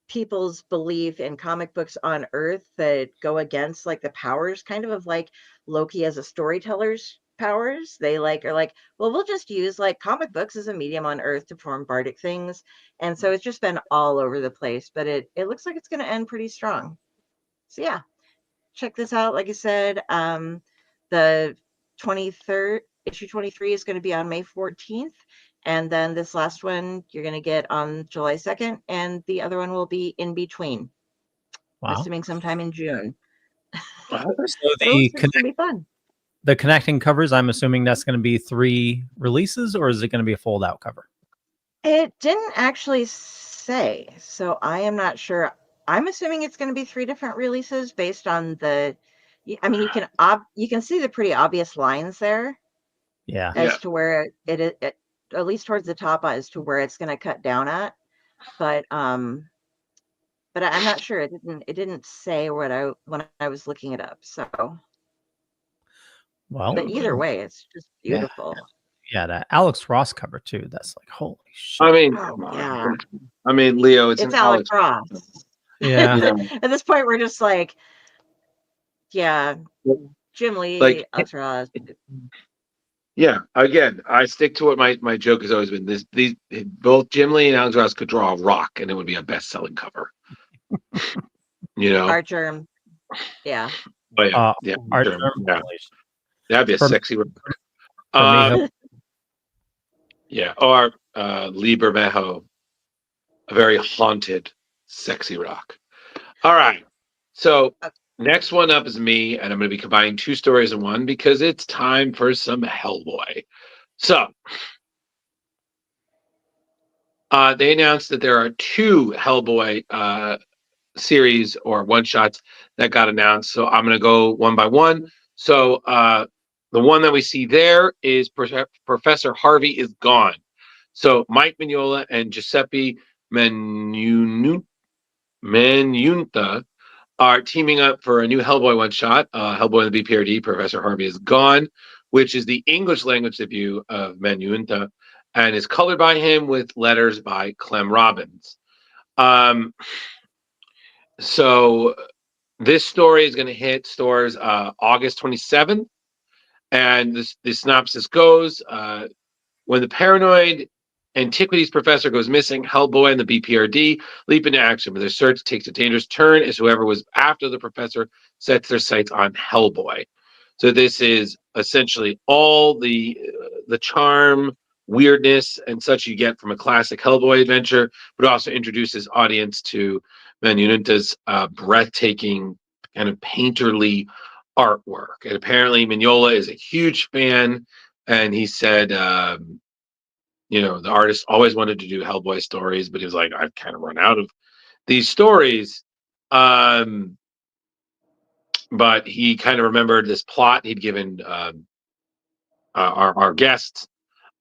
people's belief in comic books on Earth that go against like the powers kind of like Loki as a storyteller's powers. They are like, well, we'll just use like comic books as a medium on Earth to perform bardic things. And so it's just been all over the place, but it looks like it's going to end pretty strong. So yeah, check this out. Like I said, the 23rd issue 23 is going to be on May 14th. And then this last one you're going to get on July 2nd. And the other one will be in between. Wow. Assuming sometime in June. So it's going to be fun. The connecting covers, I'm assuming that's going to be 3 releases, or is it going to be a fold out cover? It didn't actually say, so I am not sure. I'm assuming it's going to be 3 different releases based on the, I mean, you can see the pretty obvious lines there. Yeah. As to where it at least towards the top, as to where it's going to cut down at. But I'm not sure. It didn't say when I was looking it up. So well, but either way, it's just beautiful. Yeah, that Alex Ross cover too. That's like, holy shit. I mean, yeah. I mean, Leo, it's an Alex Ross. Yeah. At this point, we're just like, yeah, Jim Lee, like, Alex Ross. Yeah, again, I stick to what my joke has always been. These both Jim Lee and Alex Ross could draw a rock, and it would be a best-selling cover. Archer, yeah. Oh yeah, yeah, Archer, yeah. That'd be a sexy rock. Yeah, or Lee Bermejo, a very haunted, sexy rock. All right, so. Next one up is me, and I'm going to be combining 2 stories in one because it's time for some Hellboy. So, they announced that there are 2 Hellboy series or one-shots that got announced. So I'm going to go one by one. So the one that we see there is Professor Harvey is Gone. So Mike Mignola and Giuseppe Manunta are teaming up for a new Hellboy one-shot, Hellboy in the BPRD, Professor Harvey is Gone, which is the English language debut of Manunta, and is colored by him with letters by Clem Robbins. So this story is going to hit stores August 27th. And the synopsis goes, when the paranoid antiquities professor goes missing, Hellboy and the BPRD leap into action, but their search takes a dangerous turn as whoever was after the professor sets their sights on Hellboy. So this is essentially all the charm, weirdness, and such you get from a classic Hellboy adventure, but also introduces audience to Manunta's breathtaking kind of painterly artwork. And apparently Mignola is a huge fan, and he said, the artist always wanted to do Hellboy stories, but he was like, I've kind of run out of these stories. But he kind of remembered this plot he'd given our guest,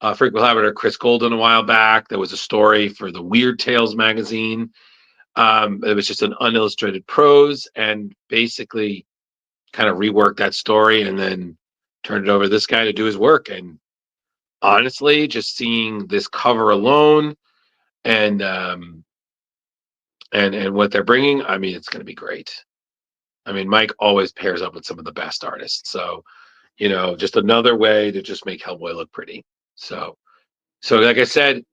frequent collaborator Chris Golden, a while back. There was a story for the Weird Tales magazine. It was just an unillustrated prose, and basically kind of reworked that story and then turned it over to this guy to do his work. And honestly, just seeing this cover alone and what they're bringing, I mean, it's going to be great. I mean, Mike always pairs up with some of the best artists. So, just another way to just make Hellboy look pretty. So like I said,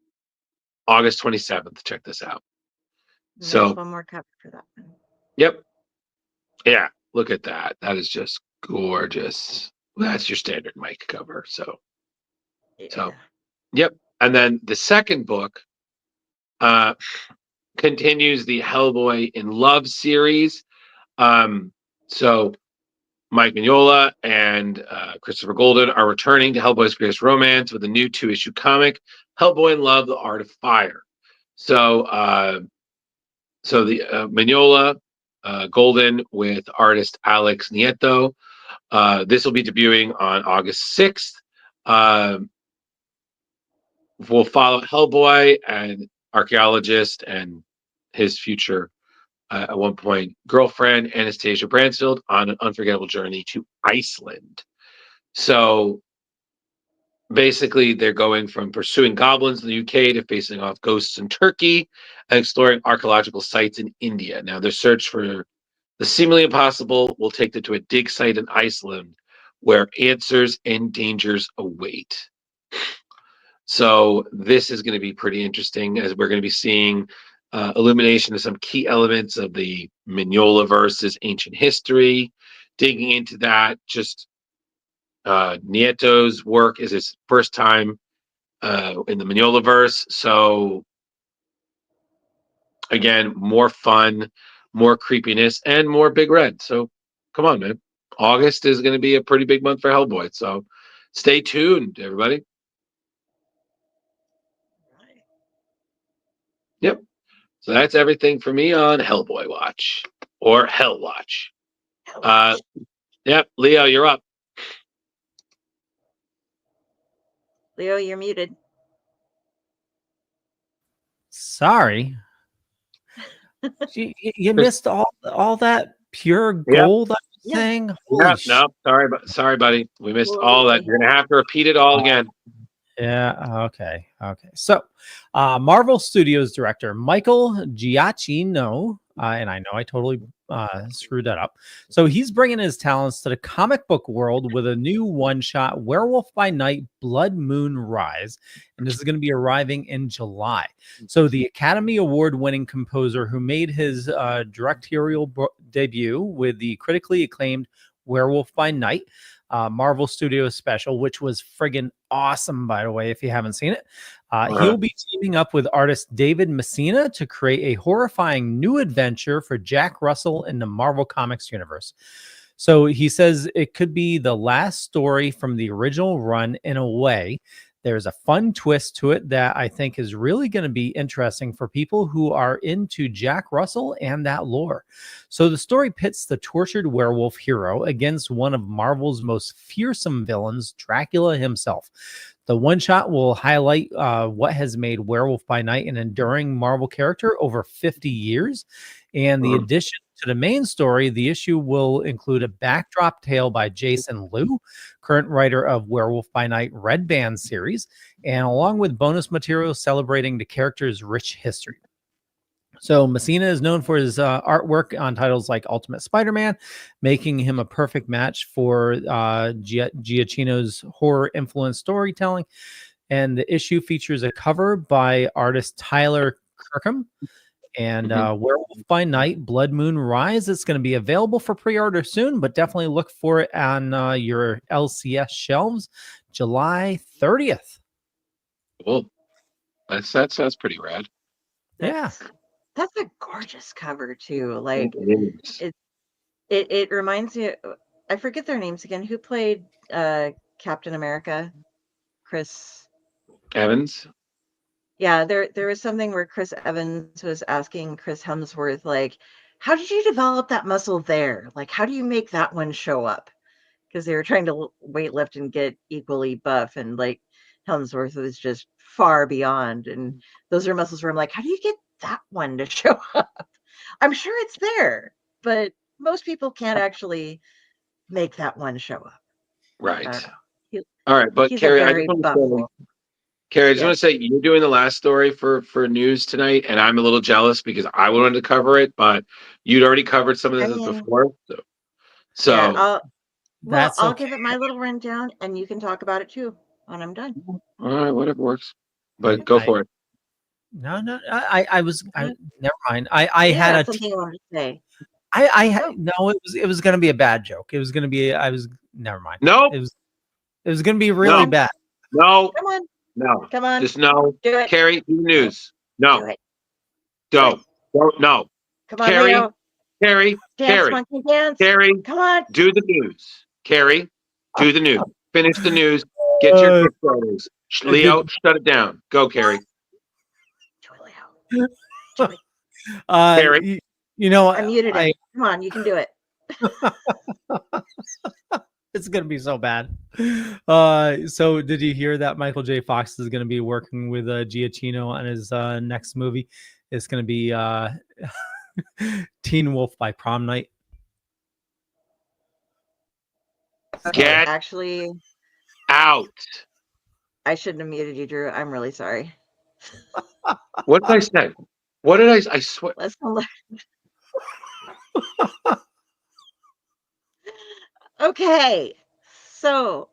August 27th, check this out. There's one more cover for that one. Yep. Yeah. Look at that. That is just gorgeous. That's your standard Mike cover. So, yep. And then the second book continues the Hellboy in Love series. So Mike Mignola and Christopher Golden are returning to Hellboy's greatest romance with a new 2-issue comic, Hellboy in Love: The Art of Fire. So the Mignola, Golden with artist Alex Nieto. This will be debuting on August 6th. We'll follow Hellboy, an archaeologist, and his future, at one point, girlfriend, Anastasia Bransfield, on an unforgettable journey to Iceland. So basically, they're going from pursuing goblins in the UK to facing off ghosts in Turkey and exploring archaeological sites in India. Now, their search for the seemingly impossible will take them to a dig site in Iceland where answers and dangers await. So this is going to be pretty interesting, as we're going to be seeing illumination of some key elements of the Mignola versus ancient history, digging into that. Just Nieto's work is his first time in the Mignola verse. So again, more fun, more creepiness, and more Big Red. So come on, man. August is going to be a pretty big month for Hellboy. So stay tuned, everybody. Yep. So that's everything for me on Hellboy Watch or Hell Watch. Yep. Leo, you're up. Leo, you're muted. Sorry. You missed all that pure gold thing. Yeah, no, sorry, buddy. We missed all that. You're gonna have to repeat it all again. Yeah. Okay. So, Marvel Studios director Michael Giacchino, and I know I totally screwed that up. So he's bringing his talents to the comic book world with a new one-shot, Werewolf by Night: Blood Moon Rise, and this is going to be arriving in July. So the Academy Award-winning composer who made his directorial debut with the critically acclaimed Werewolf by Night, Marvel Studios special, which was friggin' awesome, by the way, if you haven't seen it. He'll be teaming up with artist David Messina to create a horrifying new adventure for Jack Russell in the Marvel Comics universe. So he says it could be the last story from the original run in a way. There's a fun twist to it that I think is really going to be interesting for people who are into Jack Russell and that lore. So the story pits the tortured werewolf hero against one of Marvel's most fearsome villains, Dracula himself. The one-shot will highlight what has made Werewolf by Night an enduring Marvel character over 50 years. And the addition to the main story, the issue will include a backdrop tale by Jason Liu, current writer of Werewolf by Night Red Band series, and along with bonus material celebrating the character's rich history. So Messina is known for his artwork on titles like Ultimate Spider-Man, making him a perfect match for Giacchino's horror-influenced storytelling. And the issue features a cover by artist Tyler Kirkham and Werewolf by Night, Blood Moon Rise. It's going to be available for pre-order soon, but definitely look for it on your LCS shelves July 30th. Cool. That sounds pretty rad. That's a gorgeous cover too. Like It is. it reminds me. I forget their names again. Who played Captain America? Chris Evans. Yeah, there was something where Chris Evans was asking Chris Hemsworth, like, how did you develop that muscle there? Like, how do you make that one show up? Because they were trying to weightlift and get equally buff, and like Hemsworth was just far beyond. And those are muscles where I'm like, how do you get that one to show up? I'm sure it's there, but most people can't actually make that one show up. Right. He, All right, but Carrie, I just want to say you're doing the last story for news tonight, and I'm a little jealous because I wanted to cover it, but you'd already covered some of this before. So yeah, I'll okay. give it my little rundown, and you can talk about it too when I'm done. All right, whatever works. But go for it. No, I never mind. I had something I wanted to say. No, it was going to be a bad joke. It was going to be never mind. No, it was going to be really bad. No, come on, no, come on, just no. Do it, Carrie. Do news. No, do it. Don't. No. Come on, Carrie. Leo. Carrie. Dance, Carrie. monkey, dance. Carrie. Come on. Do the news. Carrie. Do the news. Finish the news. Get your Kickstarters. Leo, shut it down. Go, Carrie. Leo. Carrie. You know, I muted it. Come on, you can do it. It's gonna be so bad. So did you hear that Michael J. Fox is gonna be working with Giacchino on his next movie? It's gonna be Teen Wolf by Prom Night. Get actually out. I shouldn't have muted you, Drew. I'm really sorry. What did I say? What did I swear? Let's go. Okay, so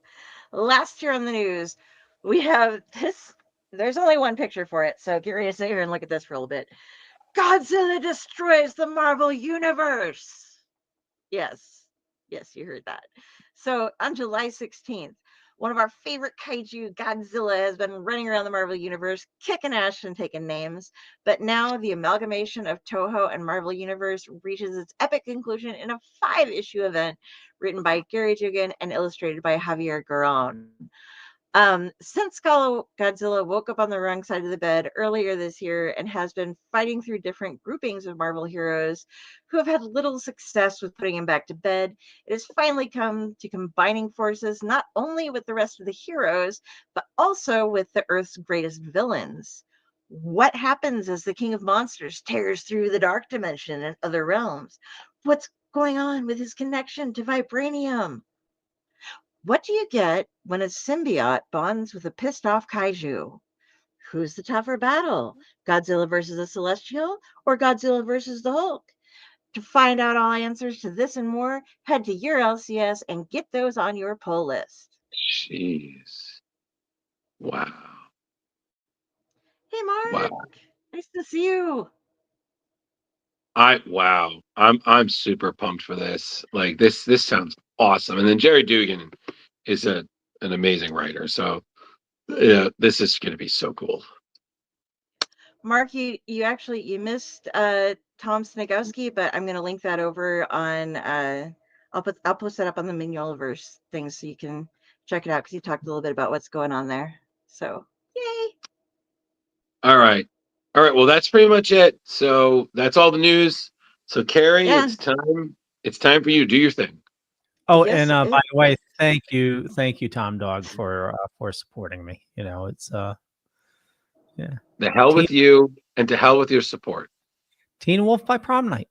last year on the news, we have this. There's only one picture for it, so get ready to sit here and look at this for a little bit. Godzilla destroys the Marvel Universe. Yes, you heard that. So on July 16th, one of our favorite kaiju, Godzilla, has been running around the Marvel Universe, kicking ass and taking names. But now the amalgamation of Toho and Marvel Universe reaches its epic conclusion in a 5-issue event written by Gary Dugan and illustrated by Javier Garron. Since Godzilla woke up on the wrong side of the bed earlier this year and has been fighting through different groupings of Marvel heroes who have had little success with putting him back to bed, it has finally come to combining forces not only with the rest of the heroes, but also with the Earth's greatest villains. What happens as the King of Monsters tears through the dark dimension and other realms? What's going on with his connection to vibranium? What do you get when a symbiote bonds with a pissed-off kaiju? Who's the tougher battle? Godzilla versus a Celestial or Godzilla versus the Hulk? To find out all answers to this and more, head to your LCS and get those on your pull list. Jeez. Wow. Hey, Mark. Wow. Nice to see you. I'm super pumped for this. Like this sounds awesome. And then Jerry Dugan is an amazing writer. So yeah, this is going to be so cool. Mark, you missed Tom Sniegoski, but I'm going to link that over on I'll post that up on the Mignolaverse thing so you can check it out because he talked a little bit about what's going on there. So yay! All right. Well, that's pretty much it. So that's all the news. So Carrie, it's time. It's time for you. Do your thing. Oh, yes, and by the way, thank you, Tom Dog, for supporting me. You know, it's yeah. The hell with you, and to hell with your support. Teen Wolf by Prom Night.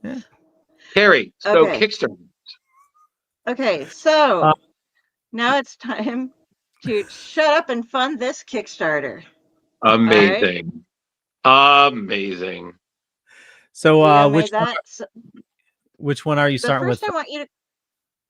Yeah. Carrie, so Kickstarter. Okay, so now it's time to shut up and fund this Kickstarter. Amazing. Amazing. So Leo which made that. So one are you the starting with? first I want you to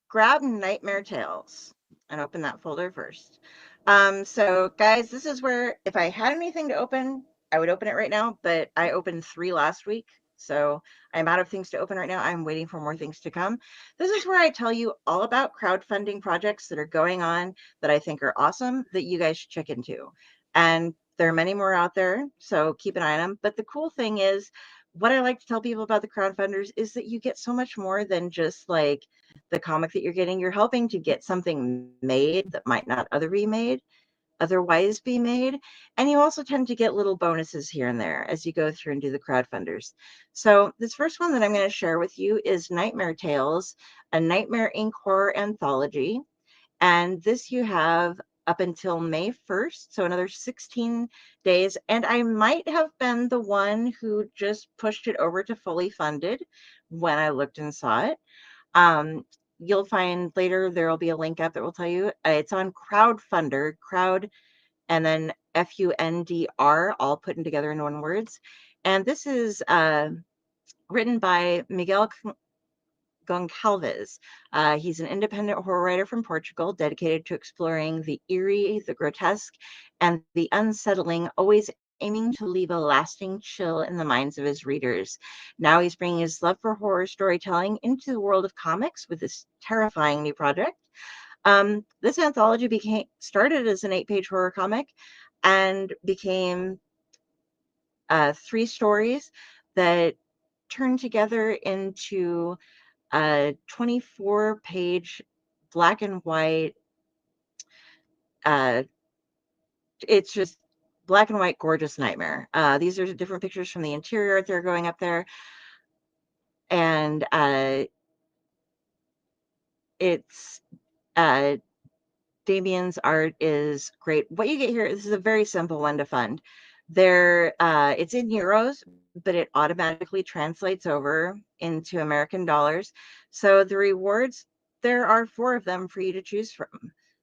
grab Nightmare Tales and open that folder first. So guys, this is where if I had anything to open, I would open it right now, but I opened 3 last week. So I'm out of things to open right now. I'm waiting for more things to come. This is where I tell you all about crowdfunding projects that are going on that I think are awesome that you guys should check into. And there are many more out there, so keep an eye on them. But the cool thing is, what I like to tell people about the crowdfunders is that you get so much more than just like the comic that you're getting. You're helping to get something made that might not otherwise be made. And you also tend to get little bonuses here and there as you go through and do the crowdfunders. So this first one that I'm going to share with you is Nightmare Tales, a Nightmare Inc. horror anthology. And this you have up until May 1st, so another 16 days. And I might have been the one who just pushed it over to fully funded when I looked and saw it. You'll find later there will be a link up that will tell you it's on Crowdfunder, crowd, and then FUNDR, all put together in one words. And this is written by Miguel Goncalves. He's an independent horror writer from Portugal, dedicated to exploring the eerie, the grotesque, and the unsettling, always aiming to leave a lasting chill in the minds of his readers. Now he's bringing his love for horror storytelling into the world of comics with this terrifying new project. This anthology started as an 8-page horror comic and became 3 stories that turned together into a 24-page black and white. It's just black and white, gorgeous nightmare. These are different pictures from the interior art they're going up there. And it's Damien's art is great. What you get here, this is a very simple one to fund. It's in euros, but it automatically translates over into American dollars. So the rewards, there are 4 of them for you to choose from,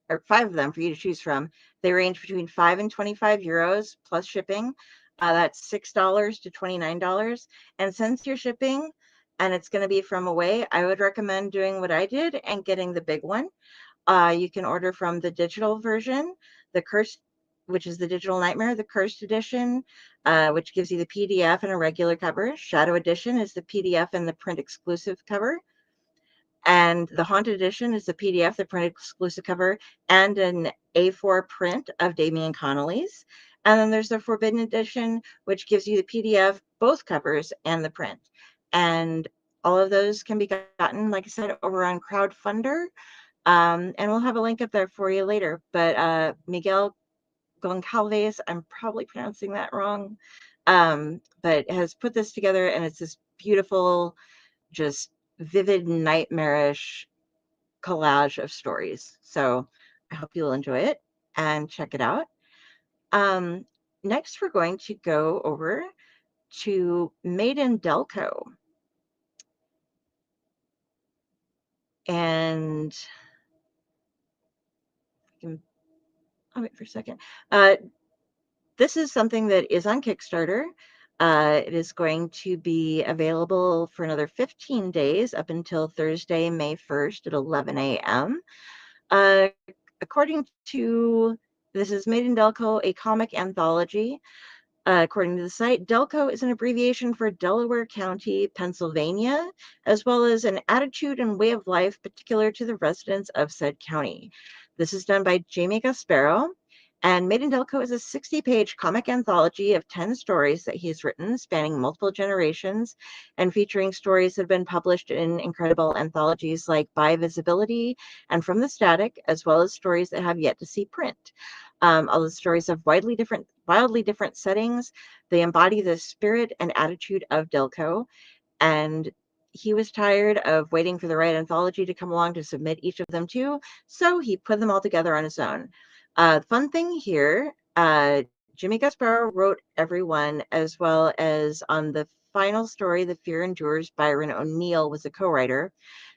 or 5 of them for you to choose from. They range between 5 and 25 euros plus shipping. That's $6 to $29. And since you're shipping and it's going to be from away, I would recommend doing what I did and getting the big one. You can order from the digital version, the Cursed, which is the Digital Nightmare, the Cursed Edition, which gives you the PDF and a regular cover. Shadow Edition is the PDF and the print exclusive cover. And the Haunted Edition is the PDF, the print exclusive cover, and an A4 print of Damien Connolly's. And then there's the Forbidden Edition, which gives you the PDF, both covers, and the print. And all of those can be gotten, like I said, over on Crowdfunder. And we'll have a link up there for you later. But Miguel Goncalves, I'm probably pronouncing that wrong, but has put this together, and it's this beautiful, just vivid, nightmarish collage of stories. So I hope you'll enjoy it and check it out. Next, we're going to go over to Made in Delco. And I'll wait for a second. This is something that is on Kickstarter. It is going to be available for another 15 days up until Thursday, May 1st at 11 a.m. According to, this is Made in Delco, a comic anthology. According to the site, Delco is an abbreviation for Delaware County, Pennsylvania, as well as an attitude and way of life particular to the residents of said county. This is done by Jamie Gasparo, and Made in Delco is a 60-page comic anthology of 10 stories that he's written, spanning multiple generations, and featuring stories that have been published in incredible anthologies like By Visibility and From the Static, as well as stories that have yet to see print. All the stories have wildly different settings. They embody the spirit and attitude of Delco, and he was tired of waiting for the right anthology to come along to submit each of them to, so he put them all together on his own. Fun thing here, Jimmy Gasparo wrote everyone, as well as on the final story, The Fear Endures, Byron O'Neill was a co-writer.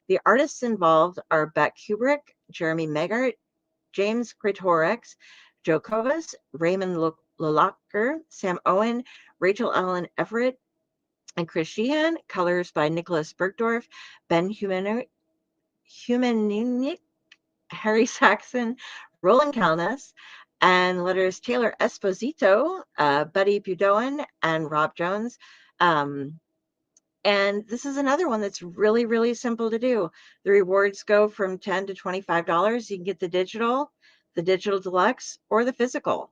The artists involved are Beck Kubrick, Jeremy Megart, James Greatorex, Joe Kovas, Raymond Lulacher, Sam Owen, Rachel Ellen Everett, and Chris Sheehan. Colors by Nicholas Bergdorf, Ben Humaninick, Harry Saxon, Roland Calness, and letters Taylor Esposito, Buddy Budoin, and Rob Jones. And this is another one that's really, really simple to do. The rewards go from $10 to $25. You can get the digital deluxe, or the physical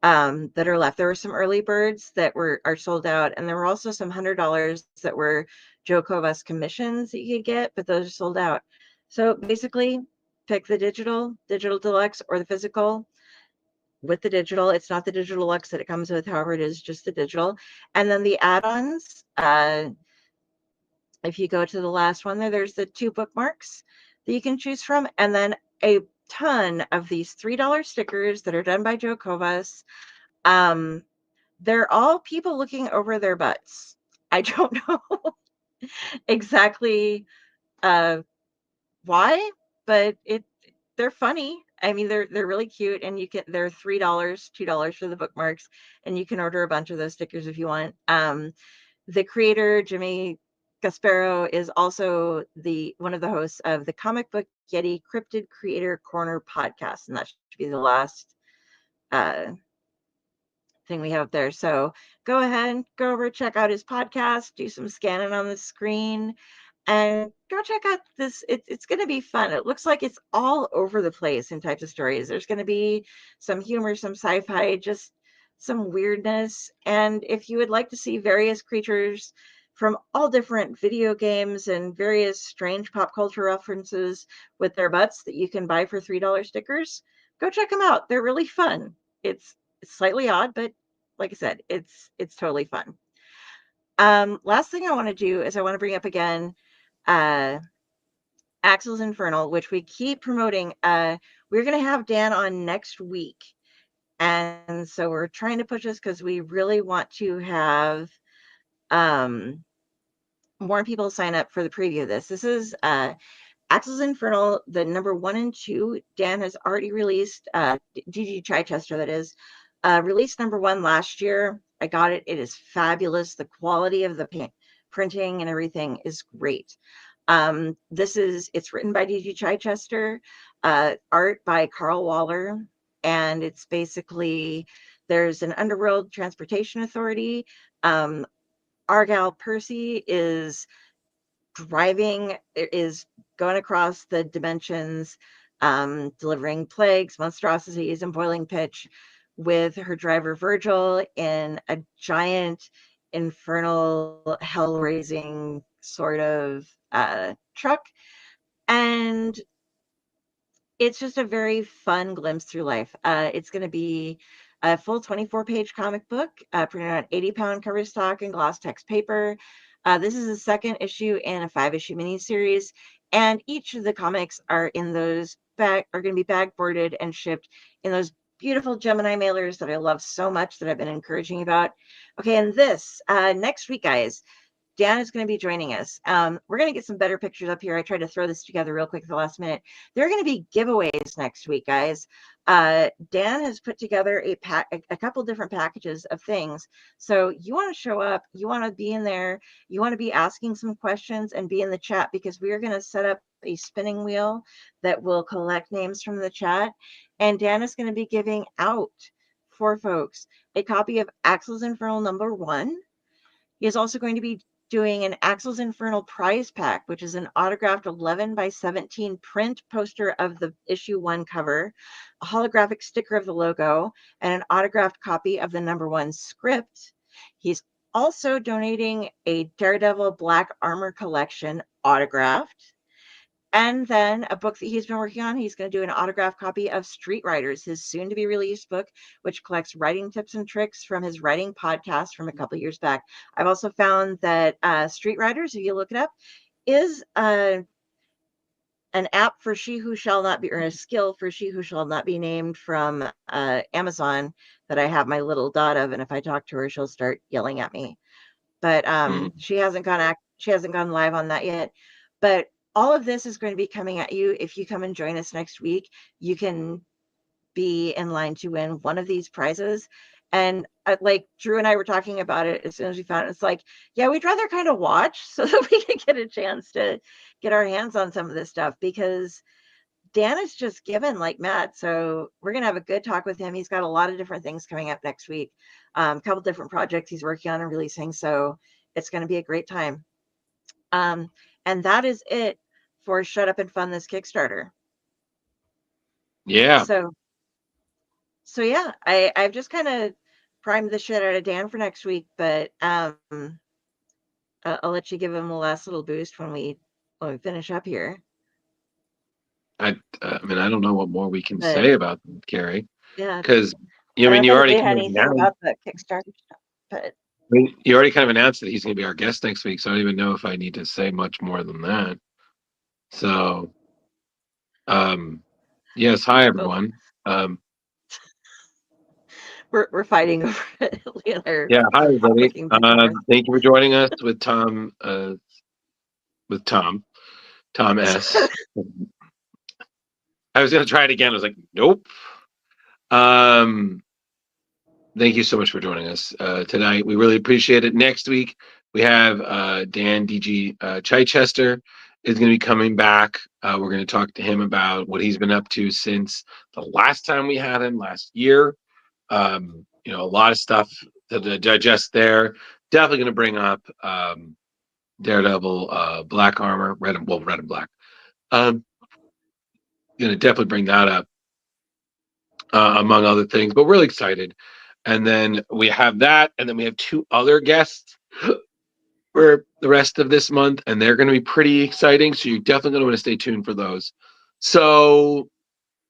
that are left. There were some early birds that are sold out, and there were also some $100 that were Joe Kovas commissions that you could get, but those are sold out. So basically, pick the digital deluxe, or the physical. With the digital, it's not the digital deluxe that it comes with, however, it is just the digital. And then the add-ons, if you go to the last one there's the 2 bookmarks that you can choose from, and then a ton of these $3 stickers that are done by Joe Kovas. They're all people looking over their butts. I don't know exactly why, but they're funny. I mean, they're really cute, and they're $3, $2 for the bookmarks, and you can order a bunch of those stickers if you want. The creator, Jimmy Gasparo, is also one of the hosts of the Comic Book Yeti Cryptid Creator Corner podcast, and that should be the last thing we have up there. So go ahead, go over, check out his podcast, do some scanning on the screen, and go check out this. It's going to be fun. It looks like it's all over the place in types of stories. There's going to be some humor, some sci-fi, just some weirdness. And if you would like to see various creatures from all different video games and various strange pop culture references with their butts that you can buy for $3 stickers, go check them out. They're really fun. It's slightly odd, but like I said, it's totally fun. Last thing I want to do is I want to bring up again Axel's Infernal, which we keep promoting. We're going to have Dan on next week, and so we're trying to push this because we really want to have more people sign up for the preview of this. This is Axel's Infernal, the number 1 and 2. Dan has already released, DG Chichester, that is, released number 1 last year. I got it. It is fabulous. The quality of the printing and everything is great. It's written by DG Chichester, art by Carl Waller, and it's basically, there's an underworld transportation authority. Argyle Percy is going across the dimensions, delivering plagues, monstrosities, and boiling pitch with her driver Virgil in a giant infernal hell-raising sort of truck. And it's just a very fun glimpse through life. It's going to be a full 24-page comic book, printed on 80-pound cover stock and gloss text paper. This is the second issue in a 5-issue miniseries, and each of the comics are going to be bag boarded and shipped in those beautiful Gemini mailers that I love so much, that I've been encouraging about. Okay, and this next week, guys, Dan is going to be joining us. We're going to get some better pictures up here. I tried to throw this together real quick at the last minute. There are going to be giveaways next week, guys. Dan has put together a couple different packages of things. So you want to show up, you want to be in there, you want to be asking some questions and be in the chat, because we are going to set up a spinning wheel that will collect names from the chat. And Dan is going to be giving out for folks a copy of Axel's Infernal number 1. He is also going to be doing an Axel's Infernal prize pack, which is an autographed 11x17 print poster of the issue 1 cover, a holographic sticker of the logo, and an autographed copy of the number 1 script. He's also donating a Daredevil Black Armor collection autographed. And then a book that he's been working on, he's going to do an autographed copy of Street Writers, his soon-to-be-released book, which collects writing tips and tricks from his writing podcast from a couple years back. I've also found that Street Writers, if you look it up, is an app for She Who Shall Not Be, or a skill for She Who Shall Not Be Named from Amazon that I have my little dot of, and if I talk to her, she'll start yelling at me. But she hasn't gone live on that yet. But all of this is going to be coming at you. If you come and join us next week, you can be in line to win one of these prizes. And like Drew and I were talking about it as soon as we found it. It's like, yeah, we'd rather kind of watch so that we can get a chance to get our hands on some of this stuff, because Dan is just given like mad. So we're going to have a good talk with him. He's got a lot of different things coming up next week, a couple different projects he's working on and releasing. So it's going to be a great time. And that is it for Shut Up and Fun, this Kickstarter. Yeah. So yeah, I've just kind of primed the shit out of Dan for next week, but I'll let you give him a last little boost when we finish up here. I mean, I don't know what more we can say about them, Carrie. Yeah, because you already had anything about the Kickstarter stuff, but you already kind of announced that he's going to be our guest next week, so I don't even know if I need to say much more than that. So, yes, hi everyone. We're fighting over it. Yeah, hi everybody. Thank you for joining us with Tom. Tom S. I was going to try it again. I was like, nope. Thank you so much for joining us tonight. We really appreciate it. Next week, we have Dan DG Chichester is going to be coming back. We're going to talk to him about what he's been up to since the last time we had him last year. A lot of stuff to digest there. Definitely going to bring up Daredevil, Black Armor, red and black. Going to definitely bring that up among other things, but we're really excited. And then we have that, and then we have 2 other guests for the rest of this month, and they're going to be pretty exciting. So you're definitely going to want to stay tuned for those. So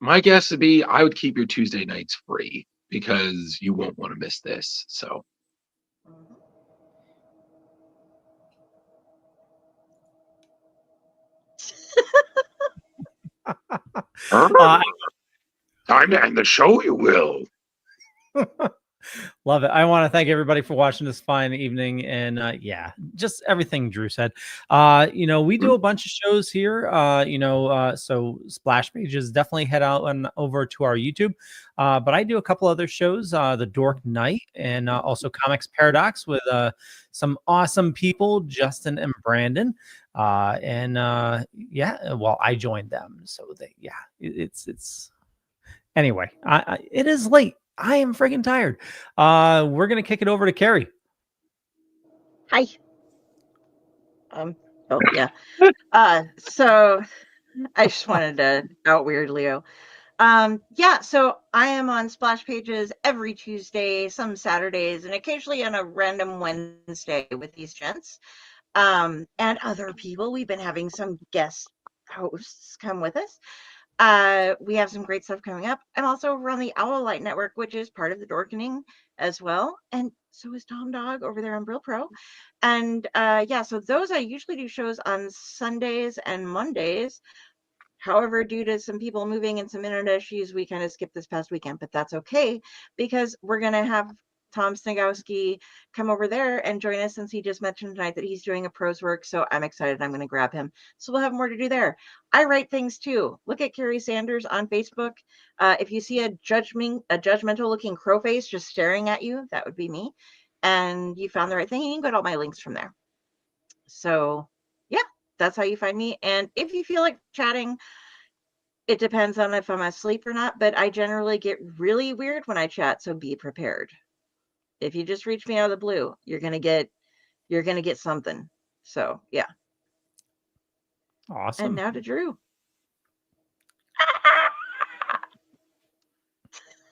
my guess would be I would keep your Tuesday nights free because you won't want to miss this. So. Time to end the show, you will. Love it. I want to thank everybody for watching this fine evening, and just everything Drew said. We do a bunch of shows here. So Splash Pages, definitely head out and over to our YouTube. But I do a couple other shows, The Dork Knight, and also Comics Paradox with some awesome people, Justin and Brandon. I joined them, so it's anyway. It is late. I am freaking tired. We're gonna kick it over to Carrie. Hi. So I just wanted to out weird Leo. So I am on Splash Pages every Tuesday, some Saturdays, and occasionally on a random Wednesday with these gents. And other people. We've been having some guest hosts come with us. We have some great stuff coming up. I'm also on the Owlboy Network, which is part of the Dorkening as well. And so is Tom Dog over there on Brill Pro. And so those I usually do shows on Sundays and Mondays. However, due to some people moving and some internet issues, we kind of skipped this past weekend, but that's okay because we're going to have Tom Sniegoski come over there and join us, since he just mentioned tonight that he's doing a prose work. So I'm excited. I'm going to grab him. So we'll have more to do there. I write things too. Look at Carrie Sanders on Facebook. If you see a judgmental looking crow face just staring at you, that would be me. And you found the right thing. You can get all my links from there. So yeah, that's how you find me. And if you feel like chatting, it depends on if I'm asleep or not, but I generally get really weird when I chat. So be prepared. If you just reach me out of the blue, you're gonna get something. So yeah. Awesome. And now to Drew.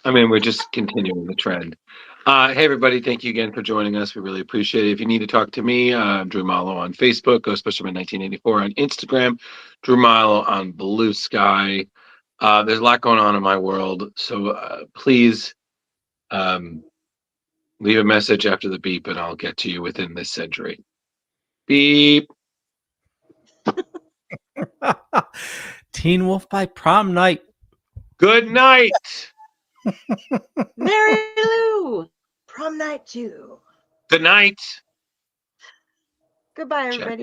I mean, we're just continuing the trend. Hey everybody, thank you again for joining us. We really appreciate it. If you need to talk to me, I'm Drew Malo on Facebook, Ghostbusterman 1984 on Instagram, Drew Malo on Blue Sky. There's a lot going on in my world, so please leave a message after the beep and I'll get to you within this century. Beep. Teen Wolf by Prom Night. Good night. Mary Lou. Prom night too. Good night. Goodbye, everybody.